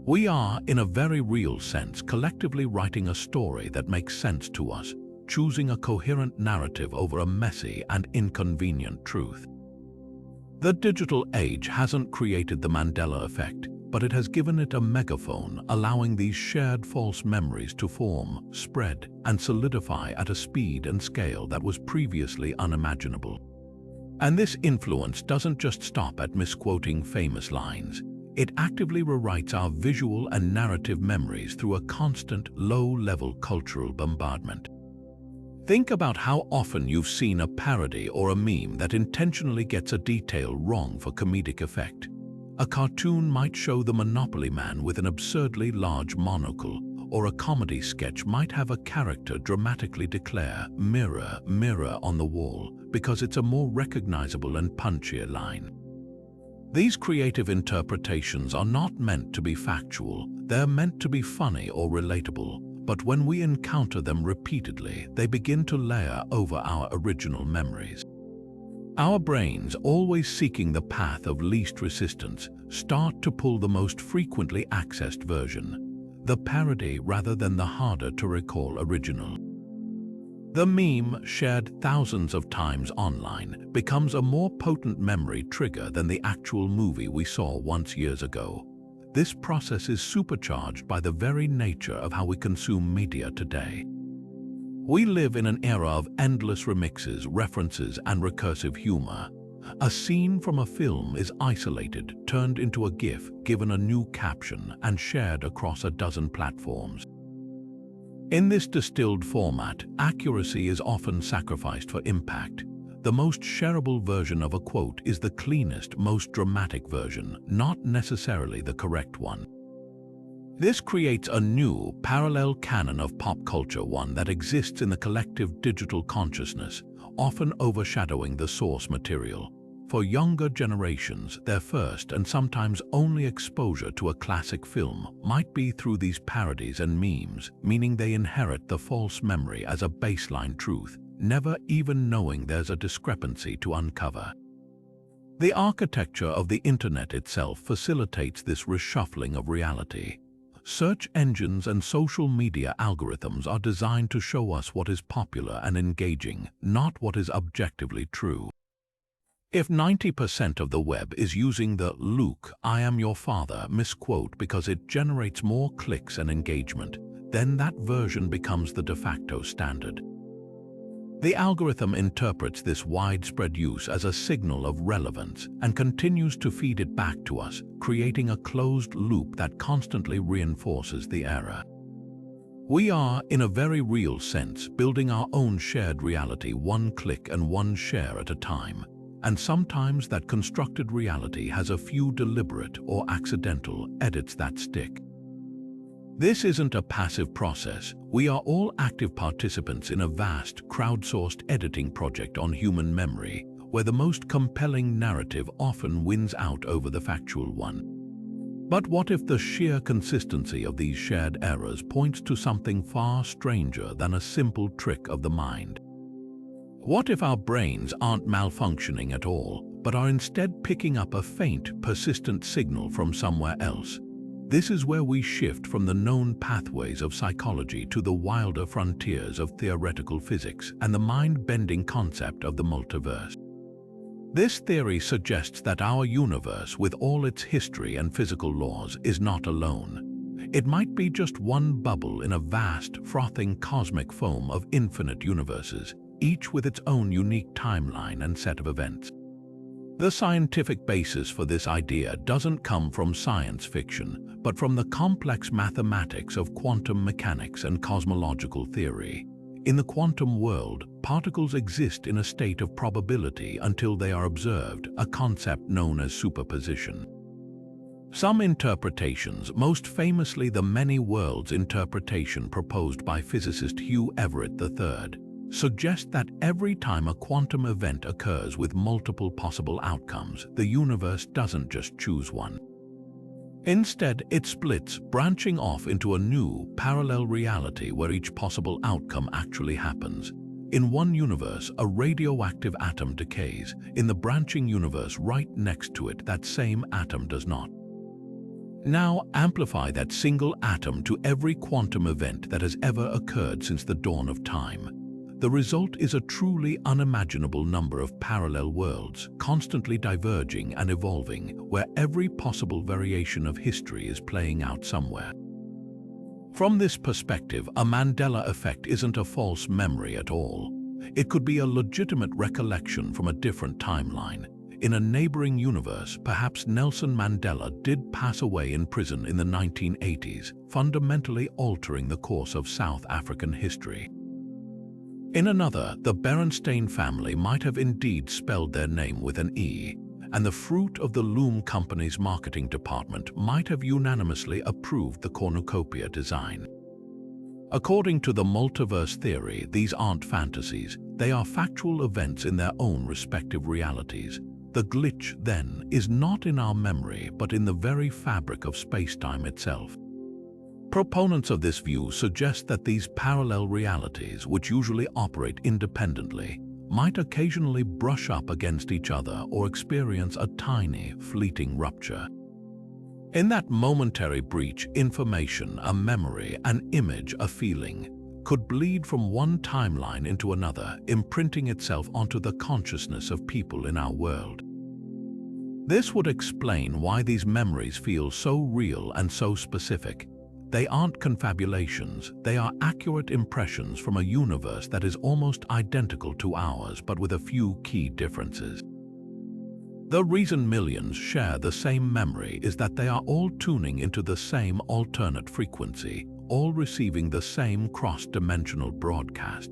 Speaker 1: We are, in a very real sense, collectively writing a story that makes sense to us, choosing a coherent narrative over a messy and inconvenient truth. The digital age hasn't created the Mandela effect, but it has given it a megaphone, allowing these shared false memories to form, spread, and solidify at a speed and scale that was previously unimaginable. And this influence doesn't just stop at misquoting famous lines. It actively rewrites our visual and narrative memories through a constant, low-level cultural bombardment. Think about how often you've seen a parody or a meme that intentionally gets a detail wrong for comedic effect. A cartoon might show the Monopoly man with an absurdly large monocle, or a comedy sketch might have a character dramatically declare, "Mirror, mirror on the wall," because it's a more recognizable and punchier line. These creative interpretations are not meant to be factual, they're meant to be funny or relatable, but when we encounter them repeatedly, they begin to layer over our original memories. Our brains, always seeking the path of least resistance, start to pull the most frequently accessed version, the parody rather than the harder to recall original. The meme, shared thousands of times online, becomes a more potent memory trigger than the actual movie we saw once years ago. This process is supercharged by the very nature of how we consume media today. We live in an era of endless remixes, references, and recursive humor. A scene from a film is isolated, turned into a GIF, given a new caption, and shared across a dozen platforms. In this distilled format, accuracy is often sacrificed for impact. The most shareable version of a quote is the cleanest, most dramatic version, not necessarily the correct one. This creates a new, parallel canon of pop culture, one that exists in the collective digital consciousness, often overshadowing the source material. For younger generations, their first and sometimes only exposure to a classic film might be through these parodies and memes, meaning they inherit the false memory as a baseline truth, never even knowing there's a discrepancy to uncover. The architecture of the internet itself facilitates this reshuffling of reality. Search engines and social media algorithms are designed to show us what is popular and engaging, not what is objectively true. If 90% of the web is using the "Luke, I am your father" misquote because it generates more clicks and engagement, then that version becomes the de facto standard. The algorithm interprets this widespread use as a signal of relevance and continues to feed it back to us, creating a closed loop that constantly reinforces the error. We are, in a very real sense, building our own shared reality, one click and one share at a time. And sometimes that constructed reality has a few deliberate or accidental edits that stick. This isn't a passive process. We are all active participants in a vast, crowdsourced editing project on human memory, where the most compelling narrative often wins out over the factual one. But what if the sheer consistency of these shared errors points to something far stranger than a simple trick of the mind? What if our brains aren't malfunctioning at all, but are instead picking up a faint, persistent signal from somewhere else? This is where we shift from the known pathways of psychology to the wilder frontiers of theoretical physics and the mind-bending concept of the multiverse. This theory suggests that our universe, with all its history and physical laws, is not alone. It might be just one bubble in a vast, frothing cosmic foam of infinite universes, each with its own unique timeline and set of events. The scientific basis for this idea doesn't come from science fiction, but from the complex mathematics of quantum mechanics and cosmological theory. In the quantum world, particles exist in a state of probability until they are observed, a concept known as superposition. Some interpretations, most famously the many worlds interpretation proposed by physicist Hugh Everett III, suggest that every time a quantum event occurs with multiple possible outcomes, the universe doesn't just choose one. Instead, it splits, branching off into a new, parallel reality where each possible outcome actually happens. In one universe, a radioactive atom decays. In the branching universe right next to it, that same atom does not. Now amplify that single atom to every quantum event that has ever occurred since the dawn of time. The result is a truly unimaginable number of parallel worlds, constantly diverging and evolving, where every possible variation of history is playing out somewhere. From this perspective, a Mandela effect isn't a false memory at all. It could be a legitimate recollection from a different timeline. In a neighboring universe, perhaps Nelson Mandela did pass away in prison in the 1980s, fundamentally altering the course of South African history. In another, the Berenstain family might have indeed spelled their name with an E, and the fruit of the Loom company's marketing department might have unanimously approved the cornucopia design. According to the multiverse theory, these aren't fantasies, they are factual events in their own respective realities. The glitch, then, is not in our memory, but in the very fabric of space-time itself. Proponents of this view suggest that these parallel realities, which usually operate independently, might occasionally brush up against each other or experience a tiny, fleeting rupture. In that momentary breach, information, a memory, an image, a feeling, could bleed from one timeline into another, imprinting itself onto the consciousness of people in our world. This would explain why these memories feel so real and so specific. They aren't confabulations, they are accurate impressions from a universe that is almost identical to ours, but with a few key differences. The reason millions share the same memory is that they are all tuning into the same alternate frequency, all receiving the same cross-dimensional broadcast.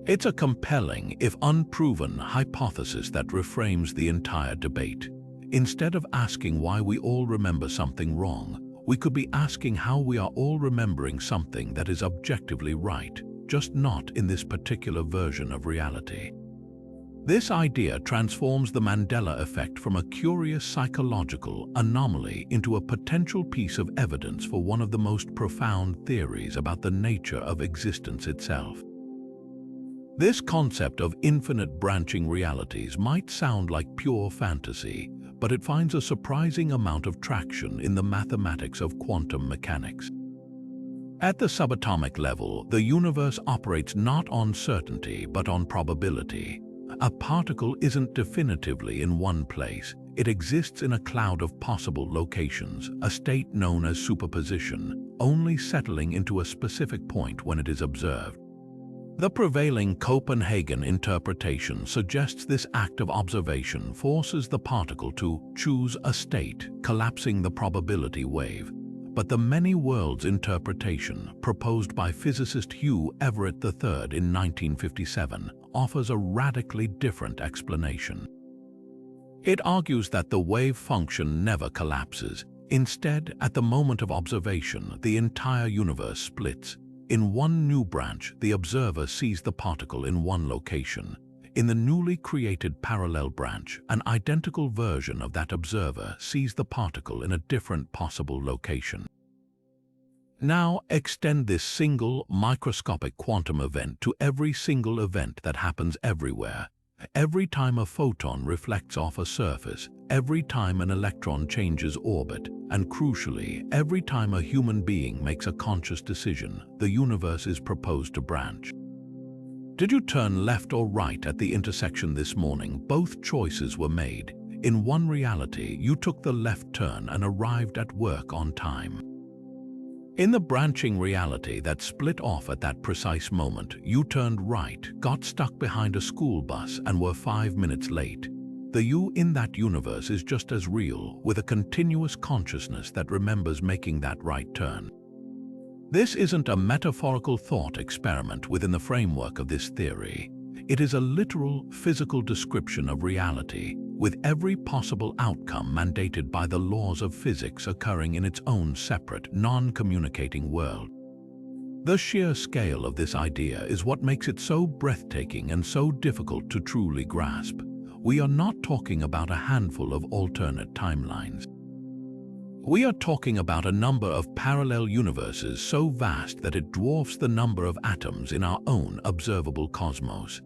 Speaker 1: It's a compelling, if unproven, hypothesis that reframes the entire debate. Instead of asking why we all remember something wrong, we could be asking how we are all remembering something that is objectively right, just not in this particular version of reality. This idea transforms the Mandela effect from a curious psychological anomaly into a potential piece of evidence for one of the most profound theories about the nature of existence itself. This concept of infinite branching realities might sound like pure fantasy, but it finds a surprising amount of traction in the mathematics of quantum mechanics. At the subatomic level, the universe operates not on certainty but on probability. A particle isn't definitively in one place. It exists in a cloud of possible locations, a state known as superposition, only settling into a specific point when it is observed. The prevailing Copenhagen interpretation suggests this act of observation forces the particle to choose a state, collapsing the probability wave. But the many worlds interpretation, proposed by physicist Hugh Everett III in 1957, offers a radically different explanation. It argues that the wave function never collapses. Instead, at the moment of observation, the entire universe splits. In one new branch, the observer sees the particle in one location. In the newly created parallel branch, an identical version of that observer sees the particle in a different possible location. Now extend this single, microscopic quantum event to every single event that happens everywhere. Every time a photon reflects off a surface, every time an electron changes orbit, and crucially, every time a human being makes a conscious decision, the universe is proposed to branch. Did you turn left or right at the intersection this morning? Both choices were made. In one reality, you took the left turn and arrived at work on time. In the branching reality that split off at that precise moment, you turned right, got stuck behind a school bus, and were 5 minutes late. The you in that universe is just as real, with a continuous consciousness that remembers making that right turn. This isn't a metaphorical thought experiment within the framework of this theory. It is a literal, physical description of reality, with every possible outcome mandated by the laws of physics occurring in its own separate, non-communicating world. The sheer scale of this idea is what makes it so breathtaking and so difficult to truly grasp. We are not talking about a handful of alternate timelines. We are talking about a number of parallel universes so vast that it dwarfs the number of atoms in our own observable cosmos.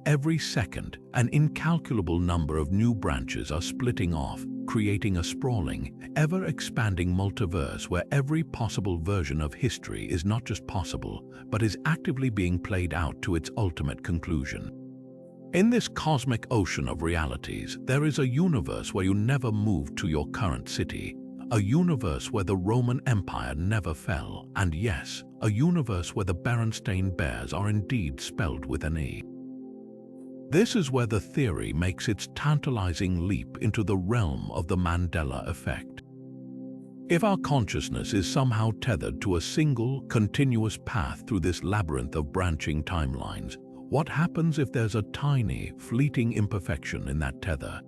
Speaker 1: Every second, an incalculable number of new branches are splitting off, creating a sprawling, ever-expanding multiverse where every possible version of history is not just possible, but is actively being played out to its ultimate conclusion. In this cosmic ocean of realities, there is a universe where you never moved to your current city, a universe where the Roman Empire never fell, and yes, a universe where the Berenstain Bears are indeed spelled with an E. This is where the theory makes its tantalizing leap into the realm of the Mandela Effect. If our consciousness is somehow tethered to a single, continuous path through this labyrinth of branching timelines, what happens if there's a tiny, fleeting imperfection in that tether?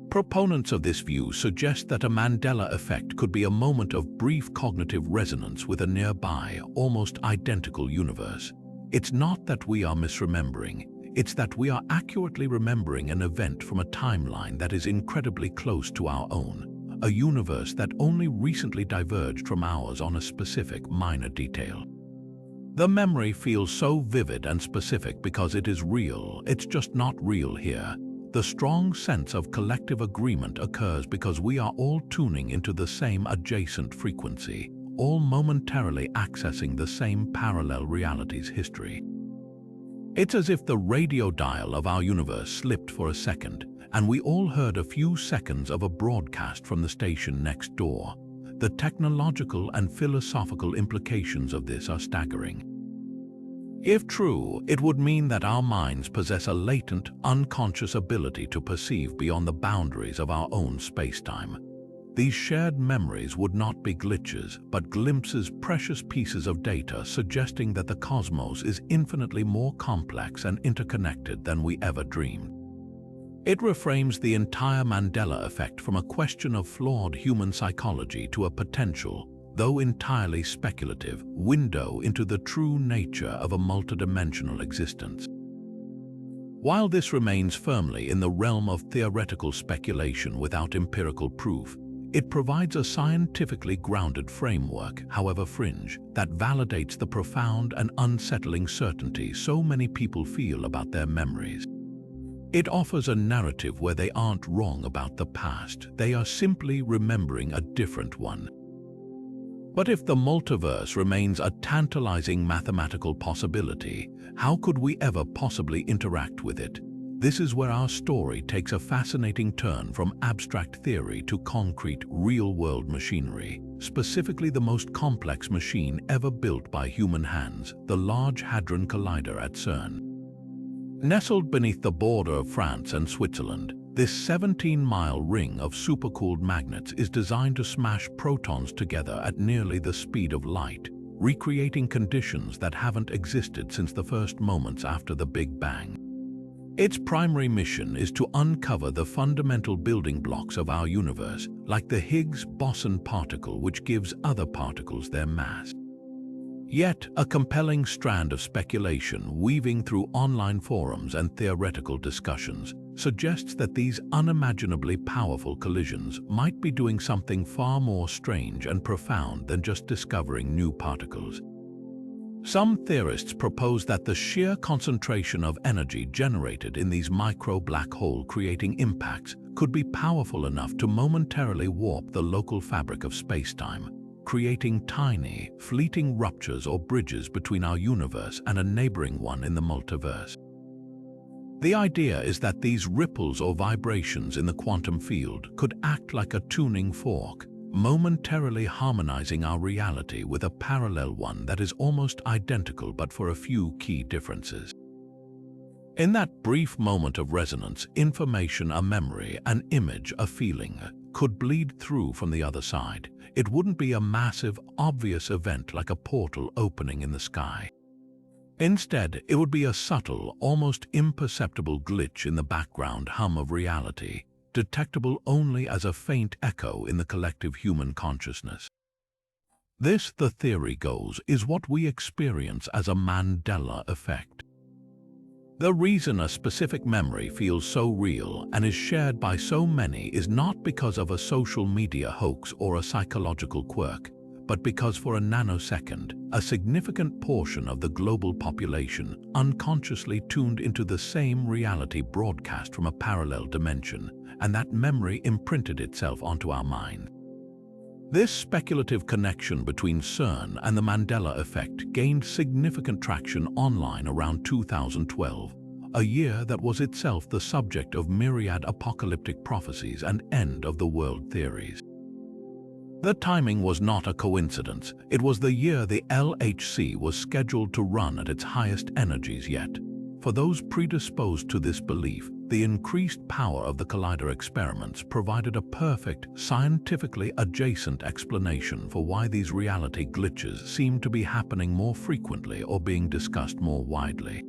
Speaker 1: Proponents of this view suggest that a Mandela effect could be a moment of brief cognitive resonance with a nearby, almost identical universe. It's not that we are misremembering, it's that we are accurately remembering an event from a timeline that is incredibly close to our own, a universe that only recently diverged from ours on a specific minor detail. The memory feels so vivid and specific because it is real, it's just not real here. The strong sense of collective agreement occurs because we are all tuning into the same adjacent frequency, all momentarily accessing the same parallel reality's history. It's as if the radio dial of our universe slipped for a second, and we all heard a few seconds of a broadcast from the station next door. The technological and philosophical implications of this are staggering. If true, it would mean that our minds possess a latent, unconscious ability to perceive beyond the boundaries of our own space-time. These shared memories would not be glitches, but glimpses, precious pieces of data suggesting that the cosmos is infinitely more complex and interconnected than we ever dreamed. It reframes the entire Mandela effect from a question of flawed human psychology to a potential, though entirely speculative, window into the true nature of a multidimensional existence. While this remains firmly in the realm of theoretical speculation without empirical proof, it provides a scientifically grounded framework, however fringe, that validates the profound and unsettling certainty so many people feel about their memories. It offers a narrative where they aren't wrong about the past, they are simply remembering a different one. But if the multiverse remains a tantalizing mathematical possibility, how could we ever possibly interact with it? This is where our story takes a fascinating turn from abstract theory to concrete, real-world machinery, specifically the most complex machine ever built by human hands, the Large Hadron Collider at CERN. Nestled beneath the border of France and Switzerland, this 17-mile ring of supercooled magnets is designed to smash protons together at nearly the speed of light, recreating conditions that haven't existed since the first moments after the Big Bang. Its primary mission is to uncover the fundamental building blocks of our universe, like the Higgs boson particle which gives other particles their mass. Yet, a compelling strand of speculation weaving through online forums and theoretical discussions suggests that these unimaginably powerful collisions might be doing something far more strange and profound than just discovering new particles. Some theorists propose that the sheer concentration of energy generated in these micro-black hole creating impacts could be powerful enough to momentarily warp the local fabric of space-time, creating tiny, fleeting ruptures or bridges between our universe and a neighboring one in the multiverse. The idea is that these ripples or vibrations in the quantum field could act like a tuning fork, momentarily harmonizing our reality with a parallel one that is almost identical but for a few key differences. In that brief moment of resonance, information, a memory, an image, a feeling, could bleed through from the other side. It wouldn't be a massive, obvious event like a portal opening in the sky. Instead, it would be a subtle, almost imperceptible glitch in the background hum of reality, detectable only as a faint echo in the collective human consciousness. This, the theory goes, is what we experience as a Mandela effect. The reason a specific memory feels so real and is shared by so many is not because of a social media hoax or a psychological quirk, but because for a nanosecond, a significant portion of the global population unconsciously tuned into the same reality broadcast from a parallel dimension, and that memory imprinted itself onto our mind. This speculative connection between CERN and the Mandela Effect gained significant traction online around 2012, a year that was itself the subject of myriad apocalyptic prophecies and end-of-the-world theories. The timing was not a coincidence. It was the year the LHC was scheduled to run at its highest energies yet. For those predisposed to this belief, the increased power of the collider experiments provided a perfect, scientifically adjacent explanation for why these reality glitches seemed to be happening more frequently or being discussed more widely.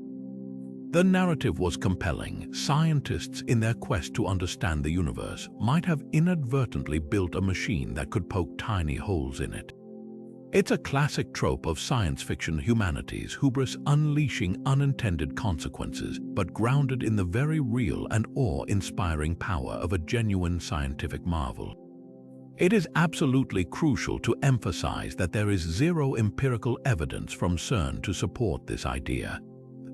Speaker 1: The narrative was compelling. Scientists, in their quest to understand the universe, might have inadvertently built a machine that could poke tiny holes in it. It's a classic trope of science fiction humanity's hubris unleashing unintended consequences, but grounded in the very real and awe-inspiring power of a genuine scientific marvel. It is absolutely crucial to emphasize that there is zero empirical evidence from CERN to support this idea.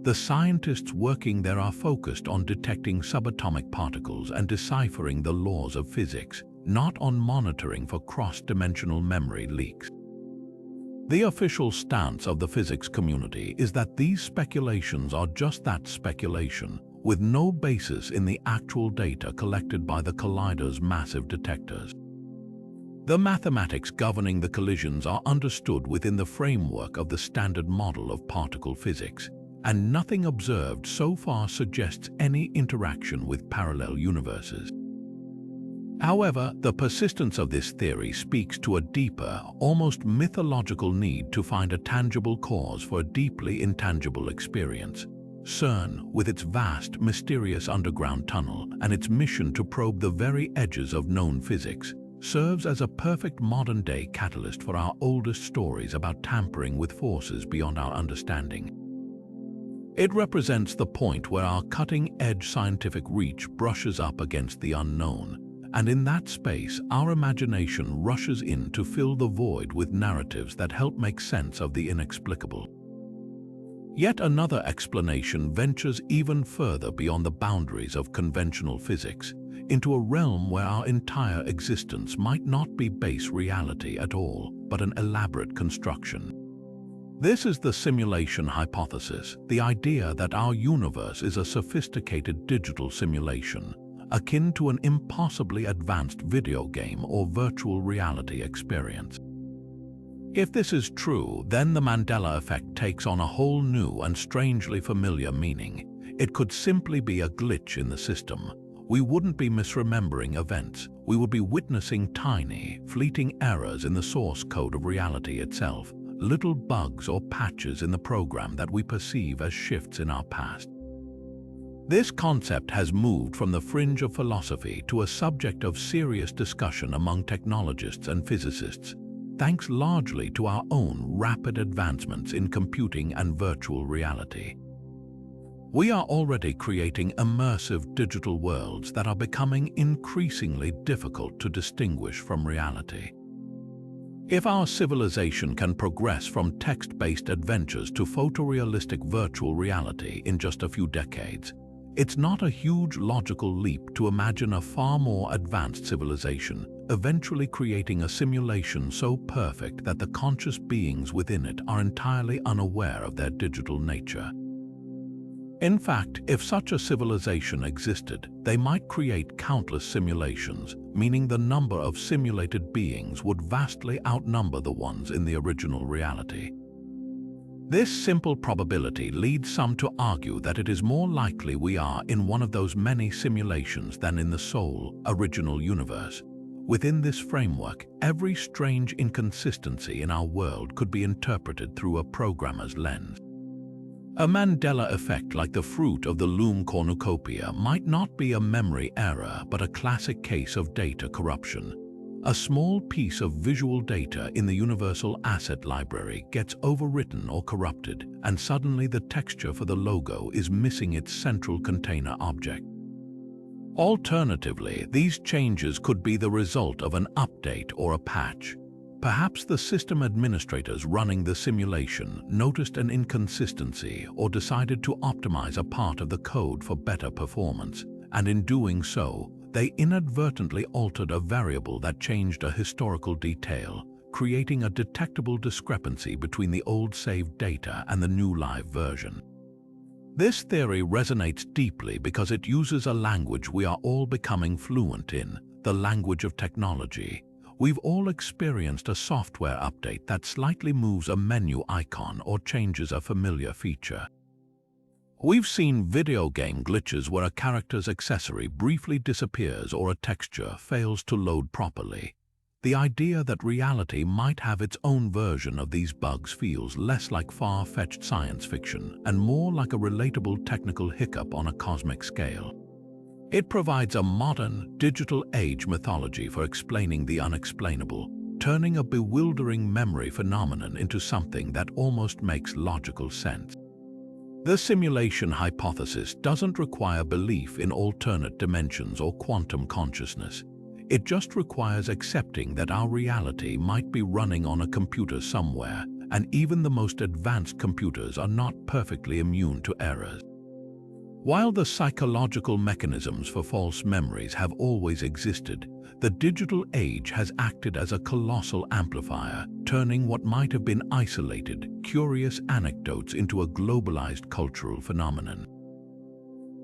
Speaker 1: The scientists working there are focused on detecting subatomic particles and deciphering the laws of physics, not on monitoring for cross-dimensional memory leaks. The official stance of the physics community is that these speculations are just that, speculation, with no basis in the actual data collected by the collider's massive detectors. The mathematics governing the collisions are understood within the framework of the standard model of particle physics, and nothing observed so far suggests any interaction with parallel universes. However, the persistence of this theory speaks to a deeper, almost mythological need to find a tangible cause for a deeply intangible experience. CERN, with its vast, mysterious underground tunnel and its mission to probe the very edges of known physics, serves as a perfect modern-day catalyst for our oldest stories about tampering with forces beyond our understanding. It represents the point where our cutting-edge scientific reach brushes up against the unknown, and in that space, our imagination rushes in to fill the void with narratives that help make sense of the inexplicable. Yet another explanation ventures even further beyond the boundaries of conventional physics, into a realm where our entire existence might not be base reality at all, but an elaborate construction. This is the simulation hypothesis, the idea that our universe is a sophisticated digital simulation, akin to an impossibly advanced video game or virtual reality experience. If this is true, then the Mandela Effect takes on a whole new and strangely familiar meaning. It could simply be a glitch in the system. We wouldn't be misremembering events. We would be witnessing tiny, fleeting errors in the source code of reality itself, little bugs or patches in the program that we perceive as shifts in our past. This concept has moved from the fringe of philosophy to a subject of serious discussion among technologists and physicists, thanks largely to our own rapid advancements in computing and virtual reality. We are already creating immersive digital worlds that are becoming increasingly difficult to distinguish from reality. If our civilization can progress from text-based adventures to photorealistic virtual reality in just a few decades, it's not a huge logical leap to imagine a far more advanced civilization eventually creating a simulation so perfect that the conscious beings within it are entirely unaware of their digital nature. In fact, if such a civilization existed, they might create countless simulations, meaning the number of simulated beings would vastly outnumber the ones in the original reality. This simple probability leads some to argue that it is more likely we are in one of those many simulations than in the sole, original universe. Within this framework, every strange inconsistency in our world could be interpreted through a programmer's lens. A Mandela effect like the fruit of the Loom cornucopia might not be a memory error but a classic case of data corruption. A small piece of visual data in the Universal Asset Library gets overwritten or corrupted, and suddenly the texture for the logo is missing its central container object. Alternatively, these changes could be the result of an update or a patch. Perhaps the system administrators running the simulation noticed an inconsistency or decided to optimize a part of the code for better performance, and in doing so, they inadvertently altered a variable that changed a historical detail, creating a detectable discrepancy between the old saved data and the new live version. This theory resonates deeply because it uses a language we are all becoming fluent in, the language of technology. We've all experienced a software update that slightly moves a menu icon or changes a familiar feature. We've seen video game glitches where a character's accessory briefly disappears or a texture fails to load properly. The idea that reality might have its own version of these bugs feels less like far-fetched science fiction and more like a relatable technical hiccup on a cosmic scale. It provides a modern, digital age mythology for explaining the unexplainable, turning a bewildering memory phenomenon into something that almost makes logical sense. The simulation hypothesis doesn't require belief in alternate dimensions or quantum consciousness. It just requires accepting that our reality might be running on a computer somewhere, and even the most advanced computers are not perfectly immune to errors. While the psychological mechanisms for false memories have always existed, the digital age has acted as a colossal amplifier, turning what might have been isolated, curious anecdotes into a globalized cultural phenomenon.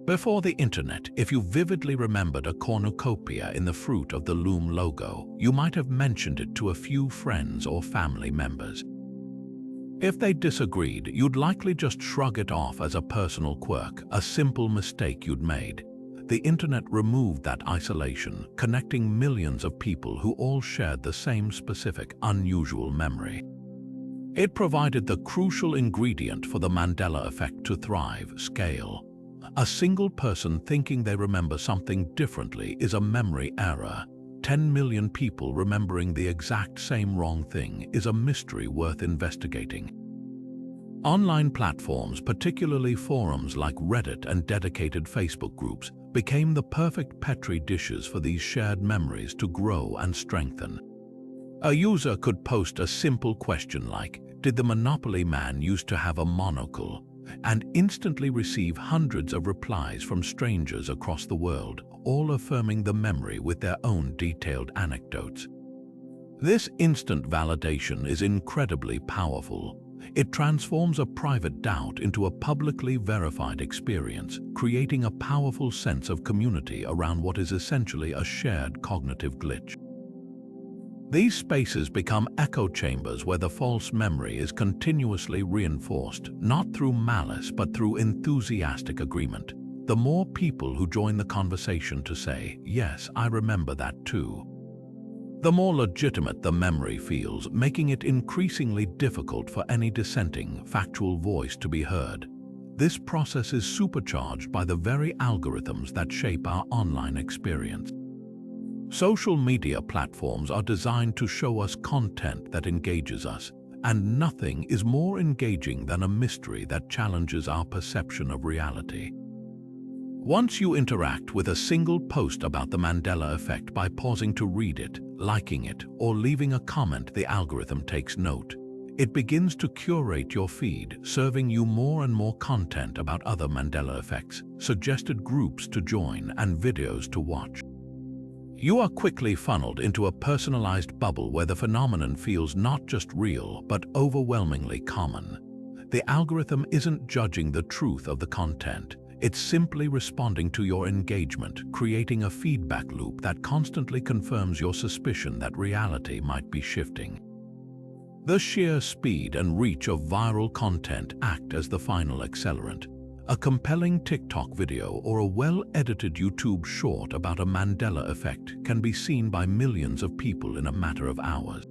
Speaker 1: Before the internet, if you vividly remembered a cornucopia in the fruit of the Loom logo, you might have mentioned it to a few friends or family members. If they disagreed, you'd likely just shrug it off as a personal quirk, a simple mistake you'd made. The internet removed that isolation, connecting millions of people who all shared the same specific, unusual memory. It provided the crucial ingredient for the Mandela effect to thrive: scale. A single person thinking they remember something differently is a memory error. 10 million people remembering the exact same wrong thing is a mystery worth investigating. Online platforms, particularly forums like Reddit and dedicated Facebook groups, became the perfect petri dishes for these shared memories to grow and strengthen. A user could post a simple question like, "Did the Monopoly man used to have a monocle?" and instantly receive hundreds of replies from strangers across the world, all affirming the memory with their own detailed anecdotes. This instant validation is incredibly powerful. It transforms a private doubt into a publicly verified experience, creating a powerful sense of community around what is essentially a shared cognitive glitch. These spaces become echo chambers where the false memory is continuously reinforced, not through malice but through enthusiastic agreement. The more people who join the conversation to say, "Yes, I remember that too," the more legitimate the memory feels, making it increasingly difficult for any dissenting, factual voice to be heard. This process is supercharged by the very algorithms that shape our online experience. Social media platforms are designed to show us content that engages us, and nothing is more engaging than a mystery that challenges our perception of reality. Once you interact with a single post about the Mandela effect by pausing to read it, liking it, or leaving a comment, the algorithm takes note. It begins to curate your feed, serving you more and more content about other Mandela effects, suggested groups to join, and videos to watch. You are quickly funneled into a personalized bubble where the phenomenon feels not just real, but overwhelmingly common. The algorithm isn't judging the truth of the content. It's simply responding to your engagement, creating a feedback loop that constantly confirms your suspicion that reality might be shifting. The sheer speed and reach of viral content act as the final accelerant. A compelling TikTok video or a well-edited YouTube short about a Mandela effect can be seen by millions of people in a matter of hours.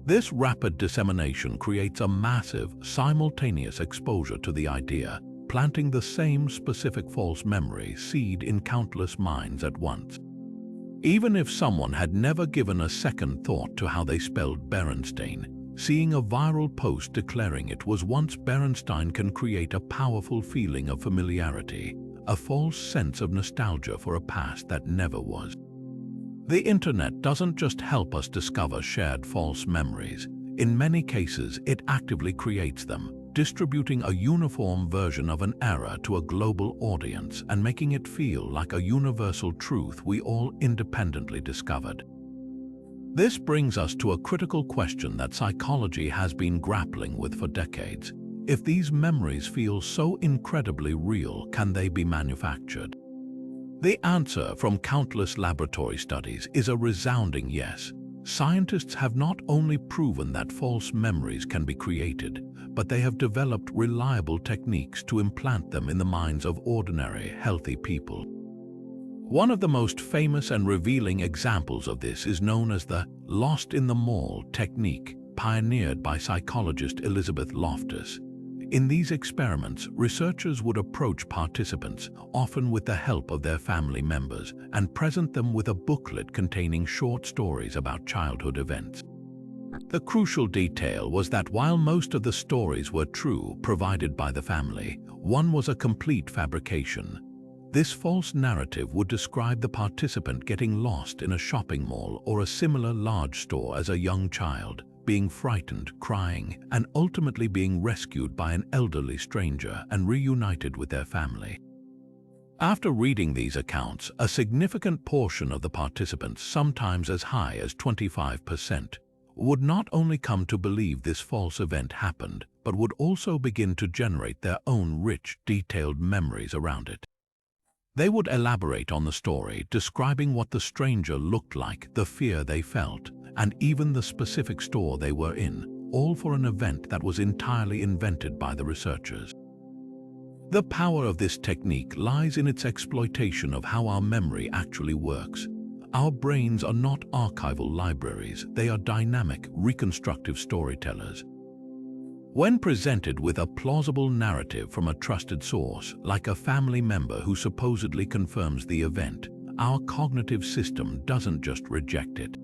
Speaker 1: This rapid dissemination creates a massive, simultaneous exposure to the idea, planting the same specific false memory seed in countless minds at once. Even if someone had never given a second thought to how they spelled Berenstain, seeing a viral post declaring it was once Berenstein can create a powerful feeling of familiarity, a false sense of nostalgia for a past that never was. The internet doesn't just help us discover shared false memories. In many cases, it actively creates them, distributing a uniform version of an error to a global audience and making it feel like a universal truth we all independently discovered. This brings us to a critical question that psychology has been grappling with for decades. If these memories feel so incredibly real, can they be manufactured? The answer from countless laboratory studies is a resounding yes. Scientists have not only proven that false memories can be created, but they have developed reliable techniques to implant them in the minds of ordinary, healthy people. One of the most famous and revealing examples of this is known as the "lost in the mall" technique, pioneered by psychologist Elizabeth Loftus. In these experiments, researchers would approach participants, often with the help of their family members, and present them with a booklet containing short stories about childhood events. The crucial detail was that while most of the stories were true, provided by the family, one was a complete fabrication. This false narrative would describe the participant getting lost in a shopping mall or a similar large store as a young child, being frightened, crying, and ultimately being rescued by an elderly stranger and reunited with their family. After reading these accounts, a significant portion of the participants, sometimes as high as 25%, would not only come to believe this false event happened, but would also begin to generate their own rich, detailed memories around it. They would elaborate on the story, describing what the stranger looked like, the fear they felt, and even the specific store they were in, all for an event that was entirely invented by the researchers. The power of this technique lies in its exploitation of how our memory actually works. Our brains are not archival libraries, they are dynamic, reconstructive storytellers. When presented with a plausible narrative from a trusted source, like a family member who supposedly confirms the event, our cognitive system doesn't just reject it.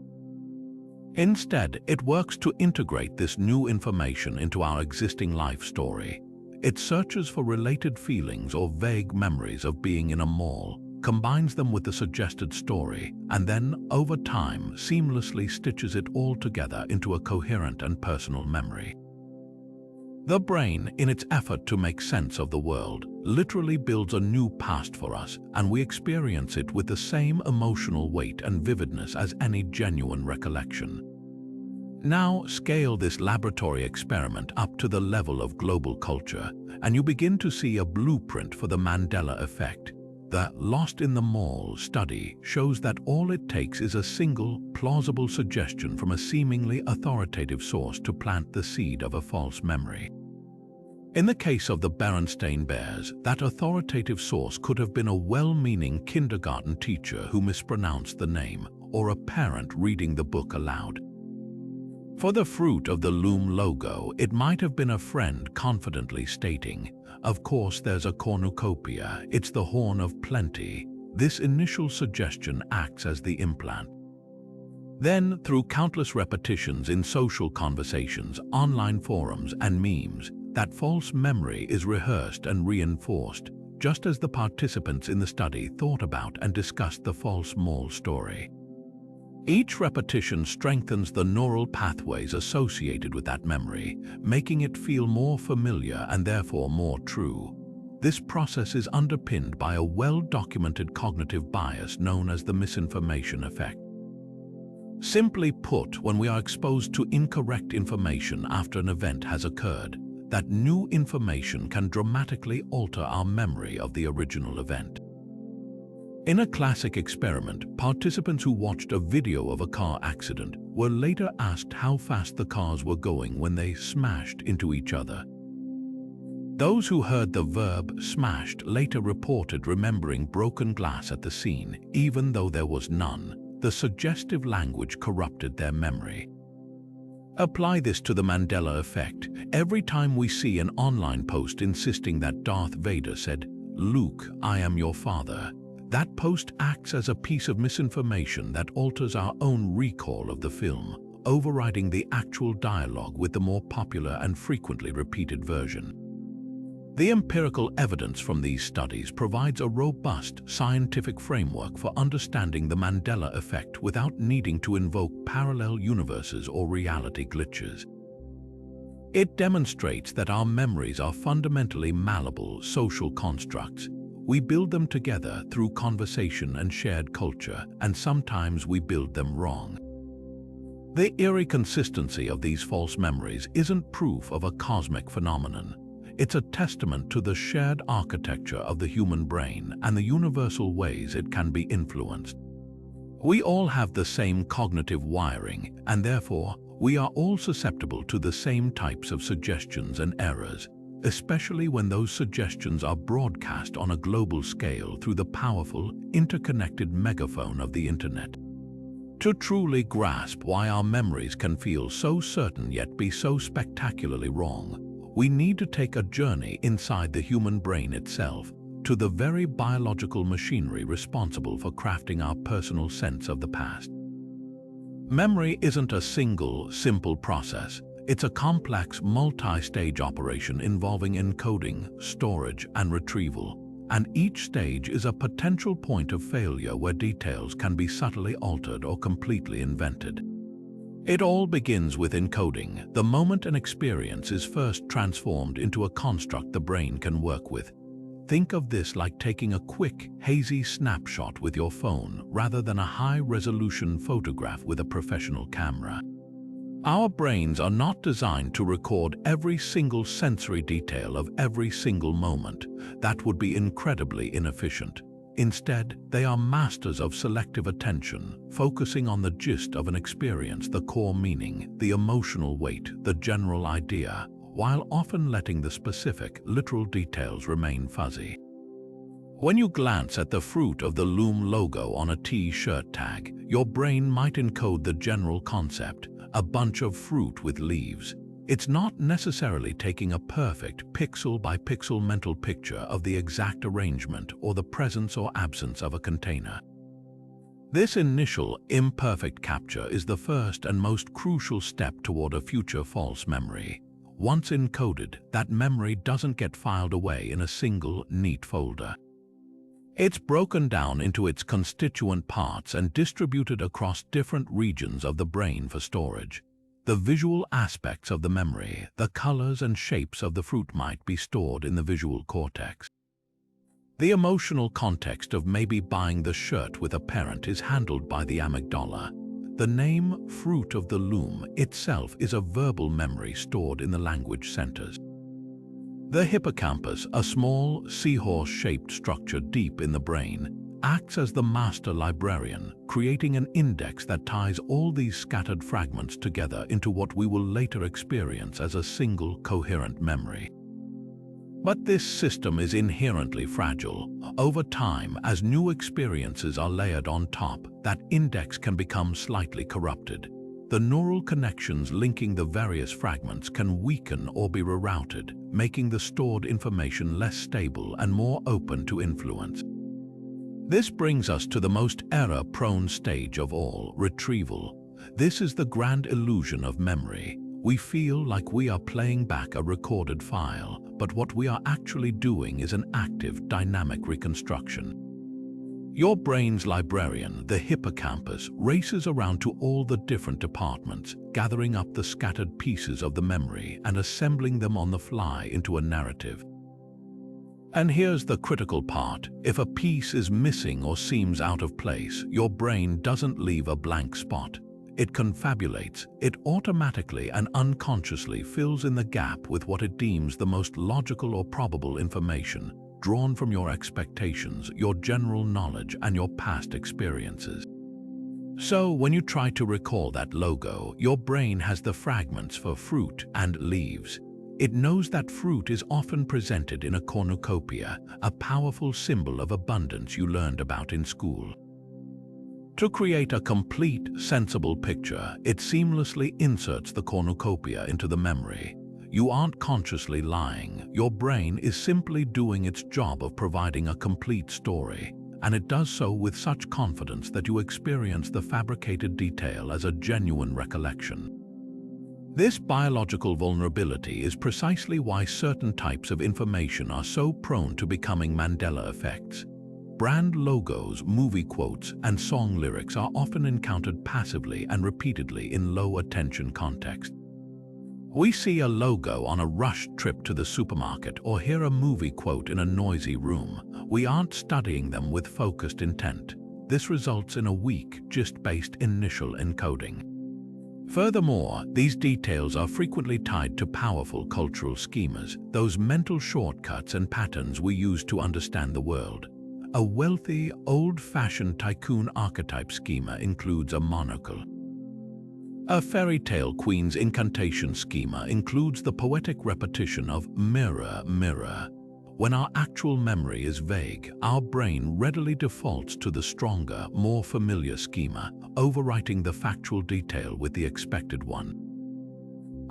Speaker 1: Instead, it works to integrate this new information into our existing life story. It searches for related feelings or vague memories of being in a mall, combines them with the suggested story, and then, over time, seamlessly stitches it all together into a coherent and personal memory. The brain, in its effort to make sense of the world, literally builds a new past for us, and we experience it with the same emotional weight and vividness as any genuine recollection. Now, scale this laboratory experiment up to the level of global culture, and you begin to see a blueprint for the Mandela Effect. The "lost in the mall" study shows that all it takes is a single, plausible suggestion from a seemingly authoritative source to plant the seed of a false memory. In the case of the Berenstain Bears, that authoritative source could have been a well-meaning kindergarten teacher who mispronounced the name, or a parent reading the book aloud. For the fruit of the Loom logo, it might have been a friend confidently stating, "Of course there's a cornucopia, it's the horn of plenty." This initial suggestion acts as the implant. Then, through countless repetitions in social conversations, online forums, and memes, that false memory is rehearsed and reinforced, just as the participants in the study thought about and discussed the false mall story. Each repetition strengthens the neural pathways associated with that memory, making it feel more familiar and therefore more true. This process is underpinned by a well-documented cognitive bias known as the misinformation effect. Simply put, when we are exposed to incorrect information after an event has occurred, that new information can dramatically alter our memory of the original event. In a classic experiment, participants who watched a video of a car accident were later asked how fast the cars were going when they smashed into each other. Those who heard the verb "smashed" later reported remembering broken glass at the scene, even though there was none. The suggestive language corrupted their memory. Apply this to the Mandela Effect. Every time we see an online post insisting that Darth Vader said, "Luke, I am your father," That post acts as a piece of misinformation that alters our own recall of the film, overriding the actual dialogue with the more popular and frequently repeated version. The empirical evidence from these studies provides a robust scientific framework for understanding the Mandela effect without needing to invoke parallel universes or reality glitches. It demonstrates that our memories are fundamentally malleable social constructs. We build them together through conversation and shared culture, and sometimes we build them wrong. The eerie consistency of these false memories isn't proof of a cosmic phenomenon. It's a testament to the shared architecture of the human brain and the universal ways it can be influenced. We all have the same cognitive wiring, and therefore, we are all susceptible to the same types of suggestions and errors, especially when those suggestions are broadcast on a global scale through the powerful, interconnected megaphone of the internet. To truly grasp why our memories can feel so certain yet be so spectacularly wrong, we need to take a journey inside the human brain itself, to the very biological machinery responsible for crafting our personal sense of the past. Memory isn't a single, simple process. It's a complex, multi-stage operation involving encoding, storage, and retrieval, and each stage is a potential point of failure where details can be subtly altered or completely invented. It all begins with encoding, the moment an experience is first transformed into a construct the brain can work with. Think of this like taking a quick, hazy snapshot with your phone rather than a high-resolution photograph with a professional camera. Our brains are not designed to record every single sensory detail of every single moment. That would be incredibly inefficient. Instead, they are masters of selective attention, focusing on the gist of an experience, the core meaning, the emotional weight, the general idea, while often letting the specific, literal details remain fuzzy. When you glance at the fruit of the Loom logo on a T-shirt tag, your brain might encode the general concept, a bunch of fruit with leaves. It's not necessarily taking a perfect pixel-by-pixel mental picture of the exact arrangement or the presence or absence of a container. This initial, imperfect capture is the first and most crucial step toward a future false memory. Once encoded, that memory doesn't get filed away in a single, neat folder. It's broken down into its constituent parts and distributed across different regions of the brain for storage. The visual aspects of the memory, the colors and shapes of the fruit might be stored in the visual cortex. The emotional context of maybe buying the shirt with a parent is handled by the amygdala. The name fruit of the loom itself is a verbal memory stored in the language centers. The hippocampus, a small seahorse-shaped structure deep in the brain, acts as the master librarian, creating an index that ties all these scattered fragments together into what we will later experience as a single, coherent memory. But this system is inherently fragile. Over time, as new experiences are layered on top, that index can become slightly corrupted. The neural connections linking the various fragments can weaken or be rerouted, making the stored information less stable and more open to influence. This brings us to the most error-prone stage of all, retrieval. This is the grand illusion of memory. We feel like we are playing back a recorded file, but what we are actually doing is an active, dynamic reconstruction. Your brain's librarian, the hippocampus, races around to all the different departments, gathering up the scattered pieces of the memory and assembling them on the fly into a narrative. And here's the critical part. If a piece is missing or seems out of place, your brain doesn't leave a blank spot. It confabulates. It automatically and unconsciously fills in the gap with what it deems the most logical or probable information, drawn from your expectations, your general knowledge, and your past experiences. So, when you try to recall that logo, your brain has the fragments for fruit and leaves. It knows that fruit is often presented in a cornucopia, a powerful symbol of abundance you learned about in school. To create a complete, sensible picture, it seamlessly inserts the cornucopia into the memory. You aren't consciously lying. Your brain is simply doing its job of providing a complete story. and it does so with such confidence that you experience the fabricated detail as a genuine recollection. This biological vulnerability is precisely why certain types of information are so prone to becoming Mandela effects. Brand logos, movie quotes, and song lyrics are often encountered passively and repeatedly in low-attention context. We see a logo on a rushed trip to the supermarket or hear a movie quote in a noisy room. We aren't studying them with focused intent. This results in a weak, gist-based initial encoding. Furthermore, these details are frequently tied to powerful cultural schemas, those mental shortcuts and patterns we use to understand the world. A wealthy, old-fashioned tycoon archetype schema includes a monocle. A fairy tale queen's incantation schema includes the poetic repetition of "mirror, mirror." When our actual memory is vague, our brain readily defaults to the stronger, more familiar schema, overwriting the factual detail with the expected one.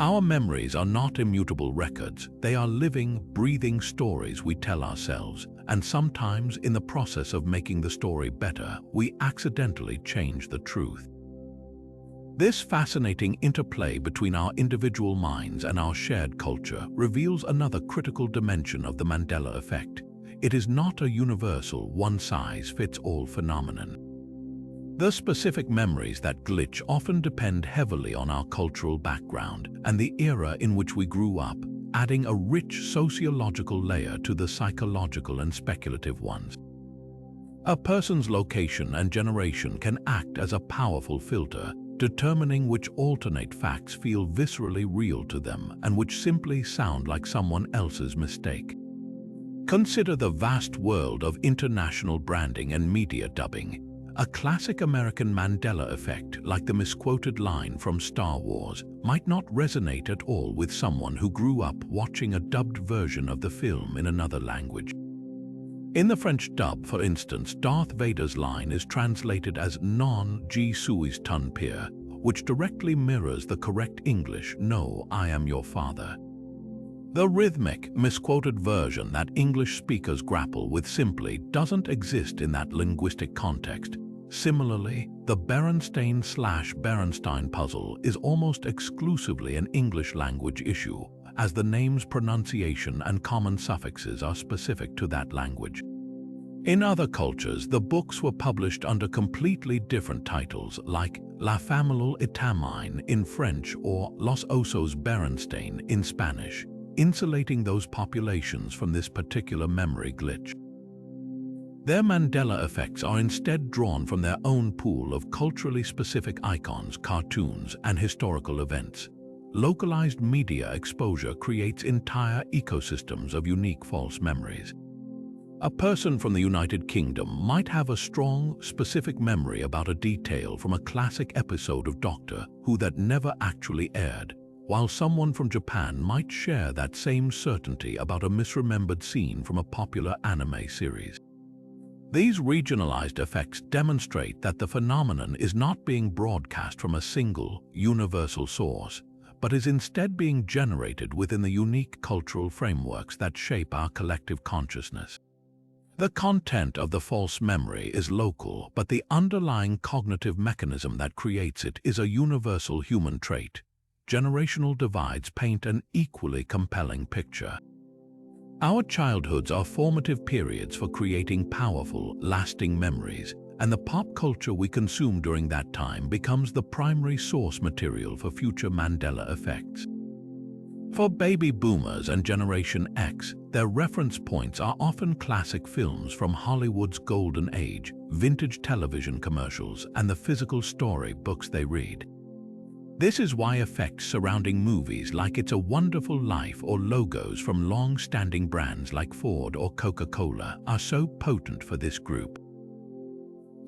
Speaker 1: Our memories are not immutable records. They are living, breathing stories we tell ourselves, and sometimes, in the process of making the story better, we accidentally change the truth. This fascinating interplay between our individual minds and our shared culture reveals another critical dimension of the Mandela effect. It is not a universal, one-size-fits-all phenomenon. The specific memories that glitch often depend heavily on our cultural background and the era in which we grew up, adding a rich sociological layer to the psychological and speculative ones. A person's location and generation can act as a powerful filter, determining which alternate facts feel viscerally real to them and which simply sound like someone else's mistake. Consider the vast world of international branding and media dubbing. A classic American Mandela effect, like the misquoted line from Star Wars, might not resonate at all with someone who grew up watching a dubbed version of the film in another language. In the French dub, for instance, Darth Vader's line is translated as "Non je suis ton père," which directly mirrors the correct English "No, I am your father." The rhythmic, misquoted version that English speakers grapple with simply doesn't exist in that linguistic context. Similarly, the Berenstain/Berenstein puzzle is almost exclusively an English language issue, as the name's pronunciation and common suffixes are specific to that language. In other cultures, the books were published under completely different titles, like La Famille Itamine in French or Los Osos Berenstain in Spanish, insulating those populations from this particular memory glitch. Their Mandela effects are instead drawn from their own pool of culturally specific icons, cartoons, and historical events. Localized media exposure creates entire ecosystems of unique false memories. A person from the United Kingdom might have a strong, specific memory about a detail from a classic episode of Doctor Who that never actually aired, while someone from Japan might share that same certainty about a misremembered scene from a popular anime series. These regionalized effects demonstrate that the phenomenon is not being broadcast from a single, universal source, but is instead being generated within the unique cultural frameworks that shape our collective consciousness. The content of the false memory is local, but the underlying cognitive mechanism that creates it is a universal human trait. Generational divides paint an equally compelling picture. Our childhoods are formative periods for creating powerful, lasting memories, and the pop culture we consume during that time becomes the primary source material for future Mandela effects. For baby boomers and Generation X, their reference points are often classic films from Hollywood's golden age, vintage television commercials, and the physical story books they read. This is why effects surrounding movies like It's a Wonderful Life or logos from long-standing brands like Ford or Coca-Cola are so potent for this group.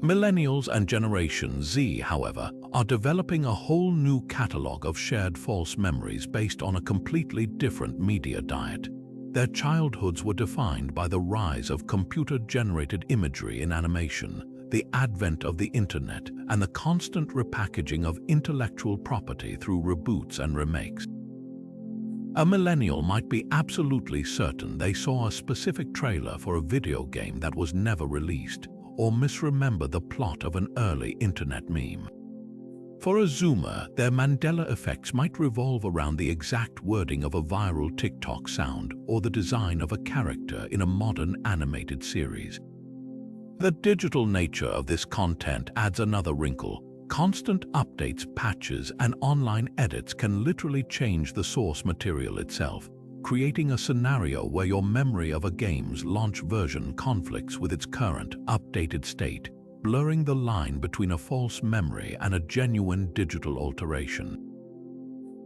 Speaker 1: Millennials and Generation Z, however, are developing a whole new catalog of shared false memories based on a completely different media diet. Their childhoods were defined by the rise of computer-generated imagery in animation, the advent of the internet, and the constant repackaging of intellectual property through reboots and remakes. A millennial might be absolutely certain they saw a specific trailer for a video game that was never released, or misremember the plot of an early internet meme. For a Zoomer, their Mandela effects might revolve around the exact wording of a viral TikTok sound or the design of a character in a modern animated series. The digital nature of this content adds another wrinkle. Constant updates, patches, and online edits can literally change the source material itself, creating a scenario where your memory of a game's launch version conflicts with its current, updated state, blurring the line between a false memory and a genuine digital alteration.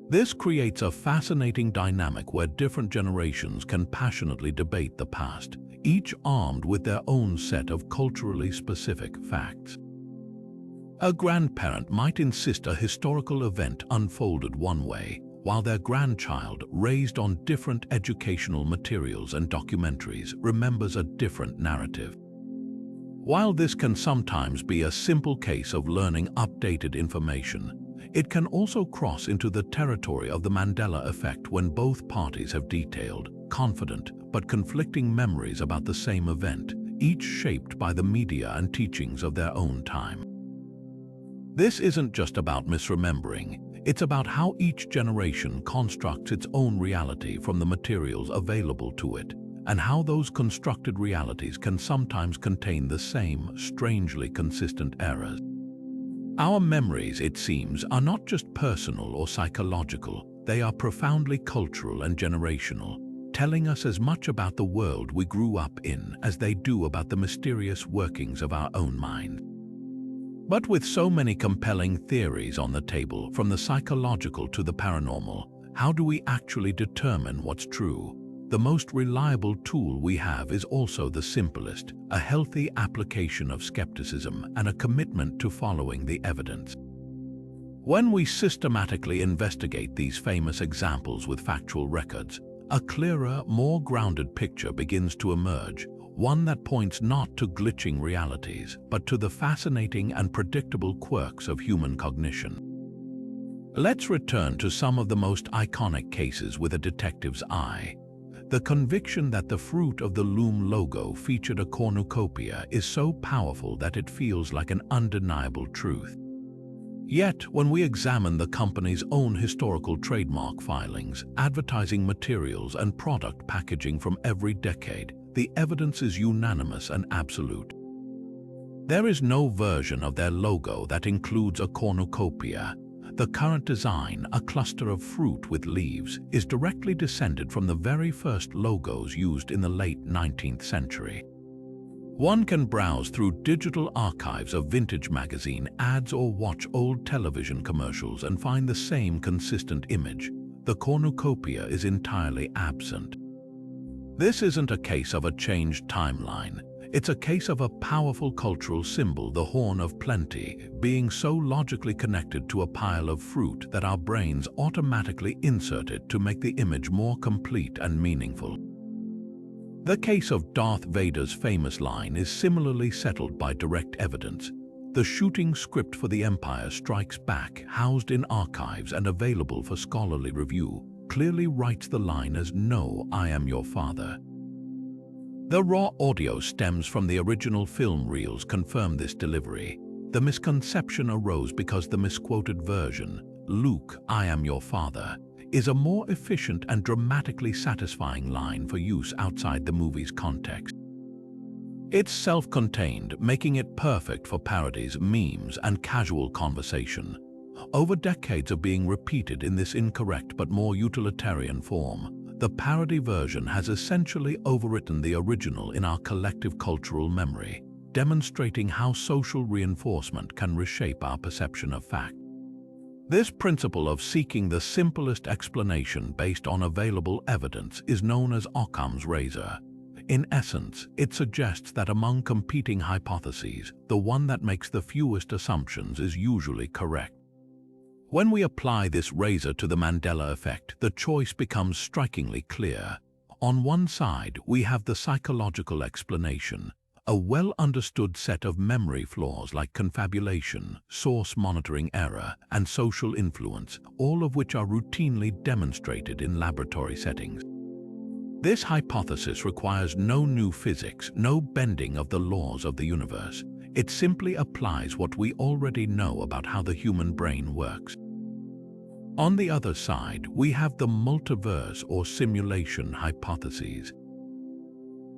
Speaker 1: This creates a fascinating dynamic where different generations can passionately debate the past, each armed with their own set of culturally specific facts. A grandparent might insist a historical event unfolded one way, while their grandchild, raised on different educational materials and documentaries, remembers a different narrative. While this can sometimes be a simple case of learning updated information, it can also cross into the territory of the Mandela effect when both parties have detailed, confident, but conflicting memories about the same event, each shaped by the media and teachings of their own time. This isn't just about misremembering, it's about how each generation constructs its own reality from the materials available to it, and how those constructed realities can sometimes contain the same, strangely consistent errors. Our memories, it seems, are not just personal or psychological, they are profoundly cultural and generational, telling us as much about the world we grew up in as they do about the mysterious workings of our own minds. But with so many compelling theories on the table, from the psychological to the paranormal, how do we actually determine what's true? The most reliable tool we have is also the simplest, a healthy application of skepticism and a commitment to following the evidence. When we systematically investigate these famous examples with factual records, a clearer, more grounded picture begins to emerge, one that points not to glitching realities, but to the fascinating and predictable quirks of human cognition. Let's return to some of the most iconic cases with a detective's eye. The conviction that the fruit of the Loom logo featured a cornucopia is so powerful that it feels like an undeniable truth. Yet, when we examine the company's own historical trademark filings, advertising materials, and product packaging from every decade, the evidence is unanimous and absolute. There is no version of their logo that includes a cornucopia. The current design, a cluster of fruit with leaves, is directly descended from the very first logos used in the late 19th century. One can browse through digital archives of vintage magazine ads or watch old television commercials and find the same consistent image. The cornucopia is entirely absent. This isn't a case of a changed timeline. It's a case of a powerful cultural symbol, the horn of plenty, being so logically connected to a pile of fruit that our brains automatically insert it to make the image more complete and meaningful. The case of Darth Vader's famous line is similarly settled by direct evidence. The shooting script for The Empire Strikes Back, housed in archives and available for scholarly review, clearly writes the line as "No, I am your father." The raw audio stems from the original film reels confirm this delivery. The misconception arose because the misquoted version, "Luke, I am your father," is a more efficient and dramatically satisfying line for use outside the movie's context. It's self-contained, making it perfect for parodies, memes, and casual conversation. Over decades of being repeated in this incorrect but more utilitarian form, the parody version has essentially overwritten the original in our collective cultural memory, demonstrating how social reinforcement can reshape our perception of fact. This principle of seeking the simplest explanation based on available evidence is known as Occam's razor. In essence, it suggests that among competing hypotheses, the one that makes the fewest assumptions is usually correct. When we apply this razor to the Mandela effect, the choice becomes strikingly clear. On one side, we have the psychological explanation, a well-understood set of memory flaws like confabulation, source monitoring error, and social influence, all of which are routinely demonstrated in laboratory settings. This hypothesis requires no new physics, no bending of the laws of the universe. It simply applies what we already know about how the human brain works. On the other side, we have the multiverse or simulation hypotheses.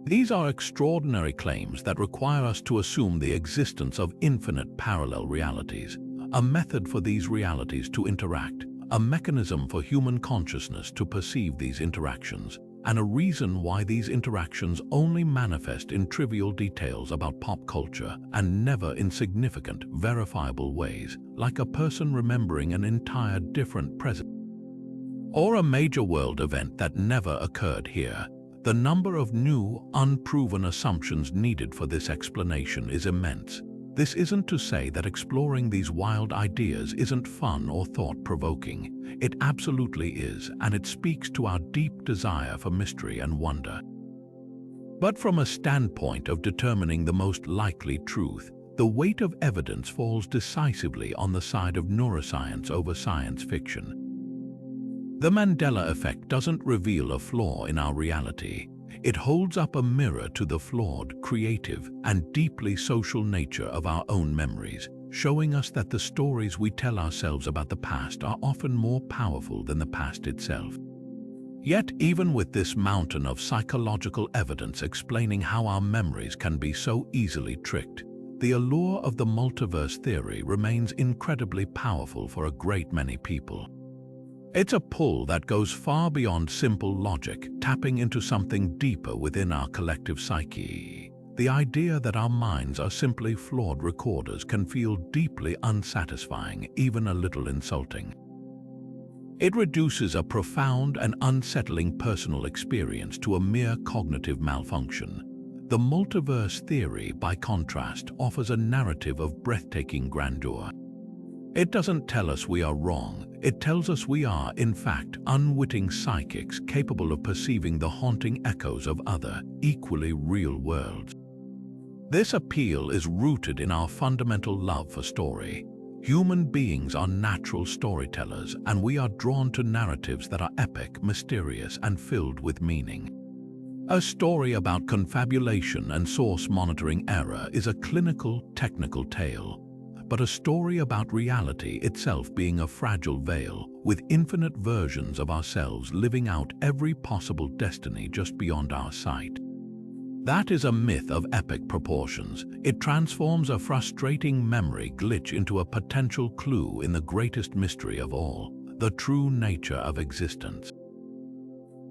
Speaker 1: These are extraordinary claims that require us to assume the existence of infinite parallel realities, a method for these realities to interact, a mechanism for human consciousness to perceive these interactions, and a reason why these interactions only manifest in trivial details about pop culture and never in significant, verifiable ways, like a person remembering an entire different present or a major world event that never occurred here. The number of new, unproven assumptions needed for this explanation is immense. This isn't to say that exploring these wild ideas isn't fun or thought-provoking. It absolutely is, and it speaks to our deep desire for mystery and wonder. But from a standpoint of determining the most likely truth, the weight of evidence falls decisively on the side of neuroscience over science fiction. The Mandela Effect doesn't reveal a flaw in our reality. It holds up a mirror to the flawed, creative, and deeply social nature of our own memories, showing us that the stories we tell ourselves about the past are often more powerful than the past itself. Yet, even with this mountain of psychological evidence explaining how our memories can be so easily tricked, the allure of the multiverse theory remains incredibly powerful for a great many people. It's a pull that goes far beyond simple logic, tapping into something deeper within our collective psyche. The idea that our minds are simply flawed recorders can feel deeply unsatisfying, even a little insulting. It reduces a profound and unsettling personal experience to a mere cognitive malfunction. The multiverse theory, by contrast, offers a narrative of breathtaking grandeur. It doesn't tell us we are wrong. It tells us we are, in fact, unwitting psychics capable of perceiving the haunting echoes of other, equally real worlds. This appeal is rooted in our fundamental love for story. Human beings are natural storytellers, and we are drawn to narratives that are epic, mysterious, and filled with meaning. A story about confabulation and source monitoring error is a clinical, technical tale. But a story about reality itself being a fragile veil, with infinite versions of ourselves living out every possible destiny just beyond our sight. That is a myth of epic proportions. It transforms a frustrating memory glitch into a potential clue in the greatest mystery of all, the true nature of existence.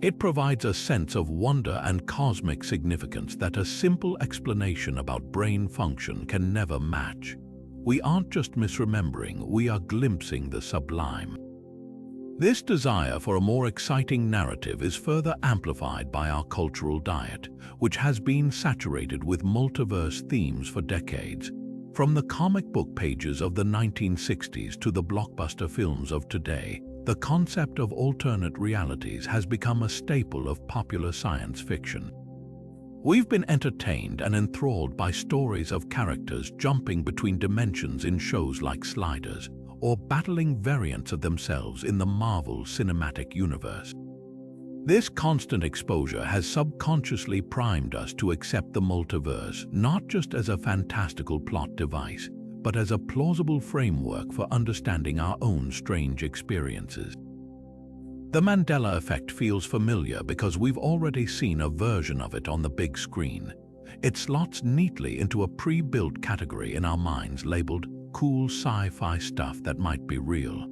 Speaker 1: It provides a sense of wonder and cosmic significance that a simple explanation about brain function can never match. We aren't just misremembering, we are glimpsing the sublime. This desire for a more exciting narrative is further amplified by our cultural diet, which has been saturated with multiverse themes for decades. From the comic book pages of the 1960s to the blockbuster films of today, the concept of alternate realities has become a staple of popular science fiction. We've been entertained and enthralled by stories of characters jumping between dimensions in shows like Sliders, or battling variants of themselves in the Marvel Cinematic Universe. This constant exposure has subconsciously primed us to accept the multiverse not just as a fantastical plot device, but as a plausible framework for understanding our own strange experiences. The Mandela Effect feels familiar because we've already seen a version of it on the big screen. It slots neatly into a pre-built category in our minds labeled cool sci-fi stuff that might be real.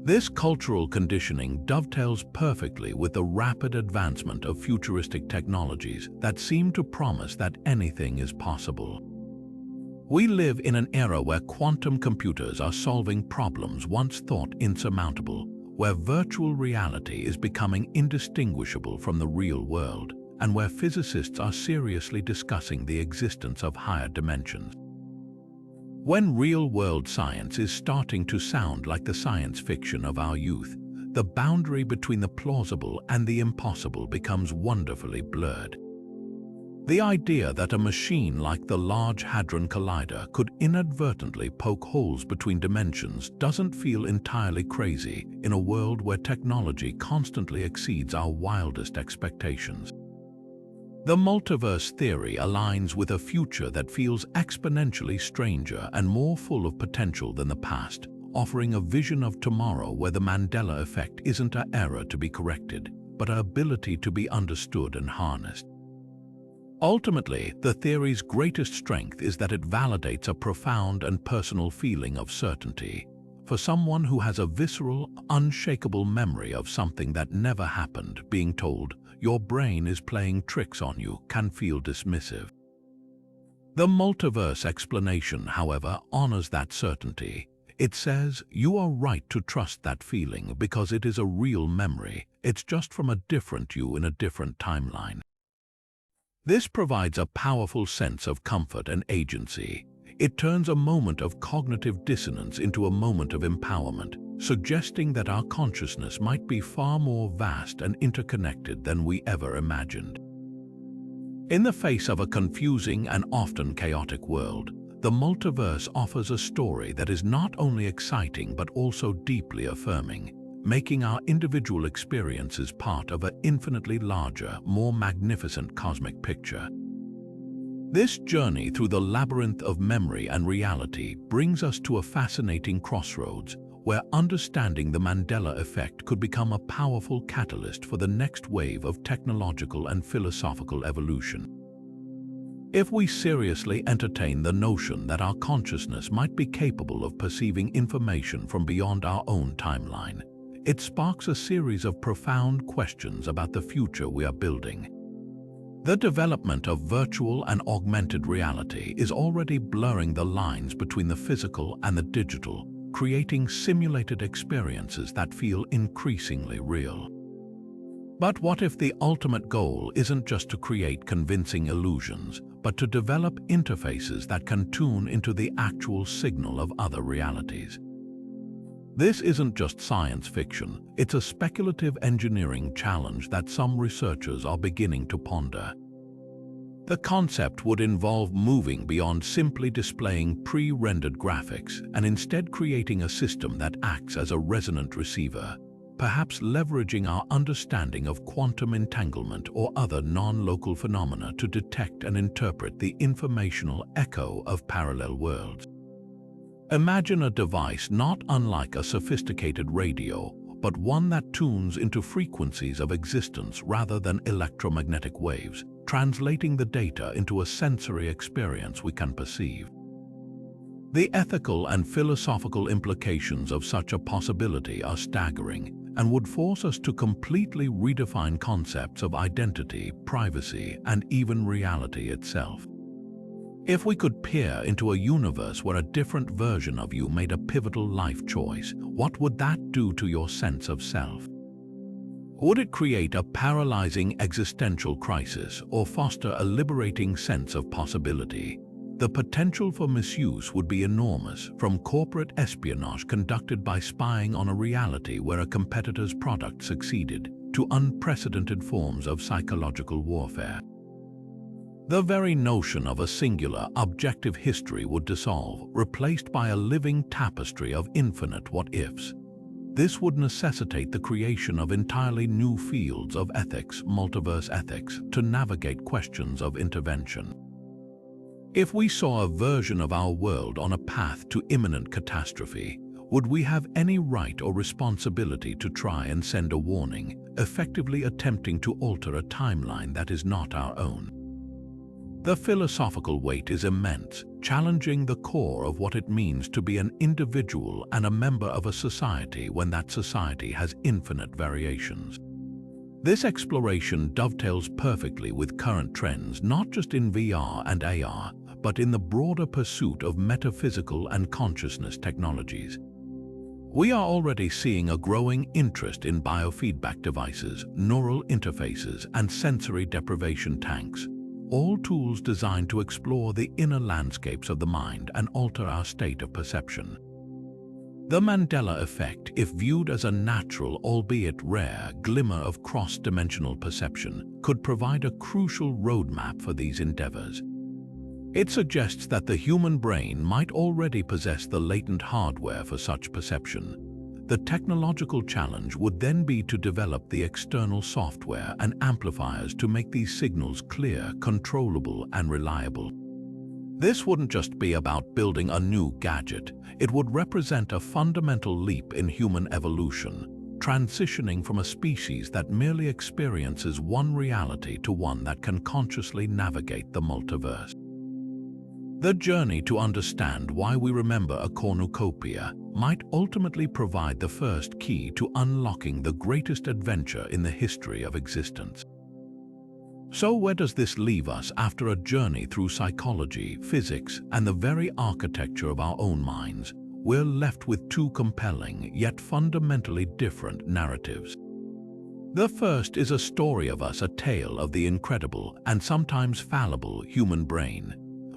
Speaker 1: This cultural conditioning dovetails perfectly with the rapid advancement of futuristic technologies that seem to promise that anything is possible. We live in an era where quantum computers are solving problems once thought insurmountable, where virtual reality is becoming indistinguishable from the real world, and where physicists are seriously discussing the existence of higher dimensions. When real-world science is starting to sound like the science fiction of our youth, the boundary between the plausible and the impossible becomes wonderfully blurred. The idea that a machine like the Large Hadron Collider could inadvertently poke holes between dimensions doesn't feel entirely crazy in a world where technology constantly exceeds our wildest expectations. The multiverse theory aligns with a future that feels exponentially stranger and more full of potential than the past, offering a vision of tomorrow where the Mandela effect isn't an error to be corrected, but an ability to be understood and harnessed. Ultimately, the theory's greatest strength is that it validates a profound and personal feeling of certainty. For someone who has a visceral, unshakable memory of something that never happened, being told, "Your brain is playing tricks on you," can feel dismissive. The multiverse explanation, however, honors that certainty. It says, you are right to trust that feeling because it is a real memory. It's just from a different you in a different timeline. This provides a powerful sense of comfort and agency. It turns a moment of cognitive dissonance into a moment of empowerment, suggesting that our consciousness might be far more vast and interconnected than we ever imagined. In the face of a confusing and often chaotic world, the multiverse offers a story that is not only exciting but also deeply affirming, making our individual experiences part of an infinitely larger, more magnificent cosmic picture. This journey through the labyrinth of memory and reality brings us to a fascinating crossroads where understanding the Mandela effect could become a powerful catalyst for the next wave of technological and philosophical evolution. If we seriously entertain the notion that our consciousness might be capable of perceiving information from beyond our own timeline, it sparks a series of profound questions about the future we are building. The development of virtual and augmented reality is already blurring the lines between the physical and the digital, creating simulated experiences that feel increasingly real. But what if the ultimate goal isn't just to create convincing illusions, but to develop interfaces that can tune into the actual signal of other realities? This isn't just science fiction, it's a speculative engineering challenge that some researchers are beginning to ponder. The concept would involve moving beyond simply displaying pre-rendered graphics and instead creating a system that acts as a resonant receiver, perhaps leveraging our understanding of quantum entanglement or other non-local phenomena to detect and interpret the informational echo of parallel worlds. Imagine a device not unlike a sophisticated radio, but one that tunes into frequencies of existence rather than electromagnetic waves, translating the data into a sensory experience we can perceive. The ethical and philosophical implications of such a possibility are staggering and would force us to completely redefine concepts of identity, privacy, and even reality itself. If we could peer into a universe where a different version of you made a pivotal life choice, what would that do to your sense of self? Would it create a paralyzing existential crisis or foster a liberating sense of possibility? The potential for misuse would be enormous, from corporate espionage conducted by spying on a reality where a competitor's product succeeded, to unprecedented forms of psychological warfare. The very notion of a singular, objective history would dissolve, replaced by a living tapestry of infinite what-ifs. This would necessitate the creation of entirely new fields of ethics, multiverse ethics, to navigate questions of intervention. If we saw a version of our world on a path to imminent catastrophe, would we have any right or responsibility to try and send a warning, effectively attempting to alter a timeline that is not our own? The philosophical weight is immense, challenging the core of what it means to be an individual and a member of a society when that society has infinite variations. This exploration dovetails perfectly with current trends not just in VR and AR, but in the broader pursuit of metaphysical and consciousness technologies. We are already seeing a growing interest in biofeedback devices, neural interfaces, and sensory deprivation tanks, all tools designed to explore the inner landscapes of the mind and alter our state of perception. The Mandela effect, if viewed as a natural, albeit rare, glimmer of cross-dimensional perception, could provide a crucial roadmap for these endeavors. It suggests that the human brain might already possess the latent hardware for such perception. The technological challenge would then be to develop the external software and amplifiers to make these signals clear, controllable, and reliable. This wouldn't just be about building a new gadget. It would represent a fundamental leap in human evolution, transitioning from a species that merely experiences one reality to one that can consciously navigate the multiverse. The journey to understand why we remember a cornucopia might ultimately provide the first key to unlocking the greatest adventure in the history of existence. So where does this leave us after a journey through psychology, physics, and the very architecture of our own minds? We're left with two compelling, yet fundamentally different narratives. The first is a story of us, a tale of the incredible and sometimes fallible human brain.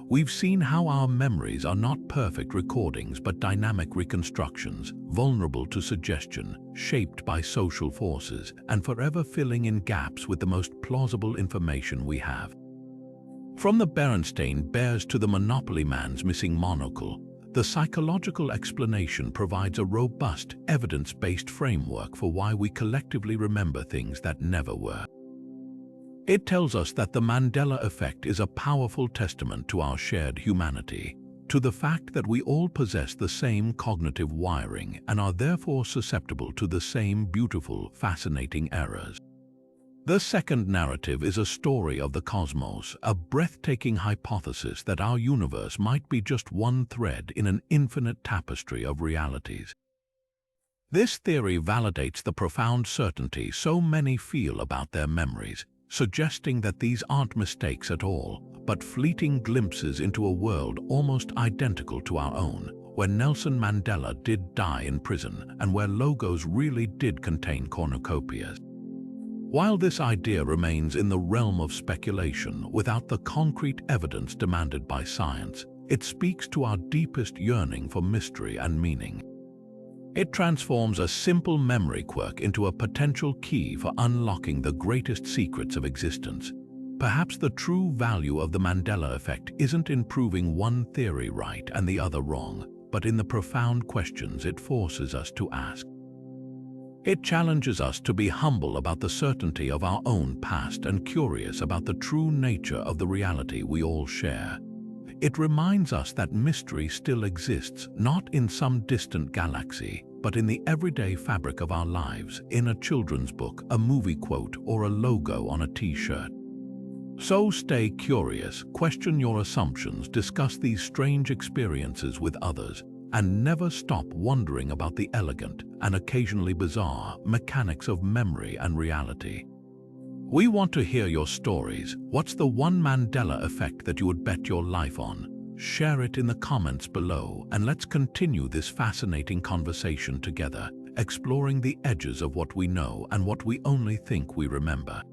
Speaker 1: We've seen how our memories are not perfect recordings but dynamic reconstructions, vulnerable to suggestion, shaped by social forces, and forever filling in gaps with the most plausible information we have. From the Berenstain Bears to the Monopoly man's missing monocle, the psychological explanation provides a robust, evidence-based framework for why we collectively remember things that never were. It tells us that the Mandela effect is a powerful testament to our shared humanity, to the fact that we all possess the same cognitive wiring and are therefore susceptible to the same beautiful, fascinating errors. The second narrative is a story of the cosmos, a breathtaking hypothesis that our universe might be just one thread in an infinite tapestry of realities. This theory validates the profound certainty so many feel about their memories, suggesting that these aren't mistakes at all, but fleeting glimpses into a world almost identical to our own, where Nelson Mandela did die in prison and where logos really did contain cornucopias. While this idea remains in the realm of speculation without the concrete evidence demanded by science, it speaks to our deepest yearning for mystery and meaning. It transforms a simple memory quirk into a potential key for unlocking the greatest secrets of existence. Perhaps the true value of the Mandela effect isn't in proving one theory right and the other wrong, but in the profound questions it forces us to ask. It challenges us to be humble about the certainty of our own past and curious about the true nature of the reality we all share. It reminds us that mystery still exists, not in some distant galaxy, but in the everyday fabric of our lives, in a children's book, a movie quote, or a logo on a t-shirt. So stay curious, question your assumptions, discuss these strange experiences with others, and never stop wondering about the elegant and occasionally bizarre mechanics of memory and reality. We want to hear your stories. What's the one Mandela effect that you would bet your life on? Share it in the comments below, and let's continue this fascinating conversation together, exploring the edges of what we know and what we only think we remember.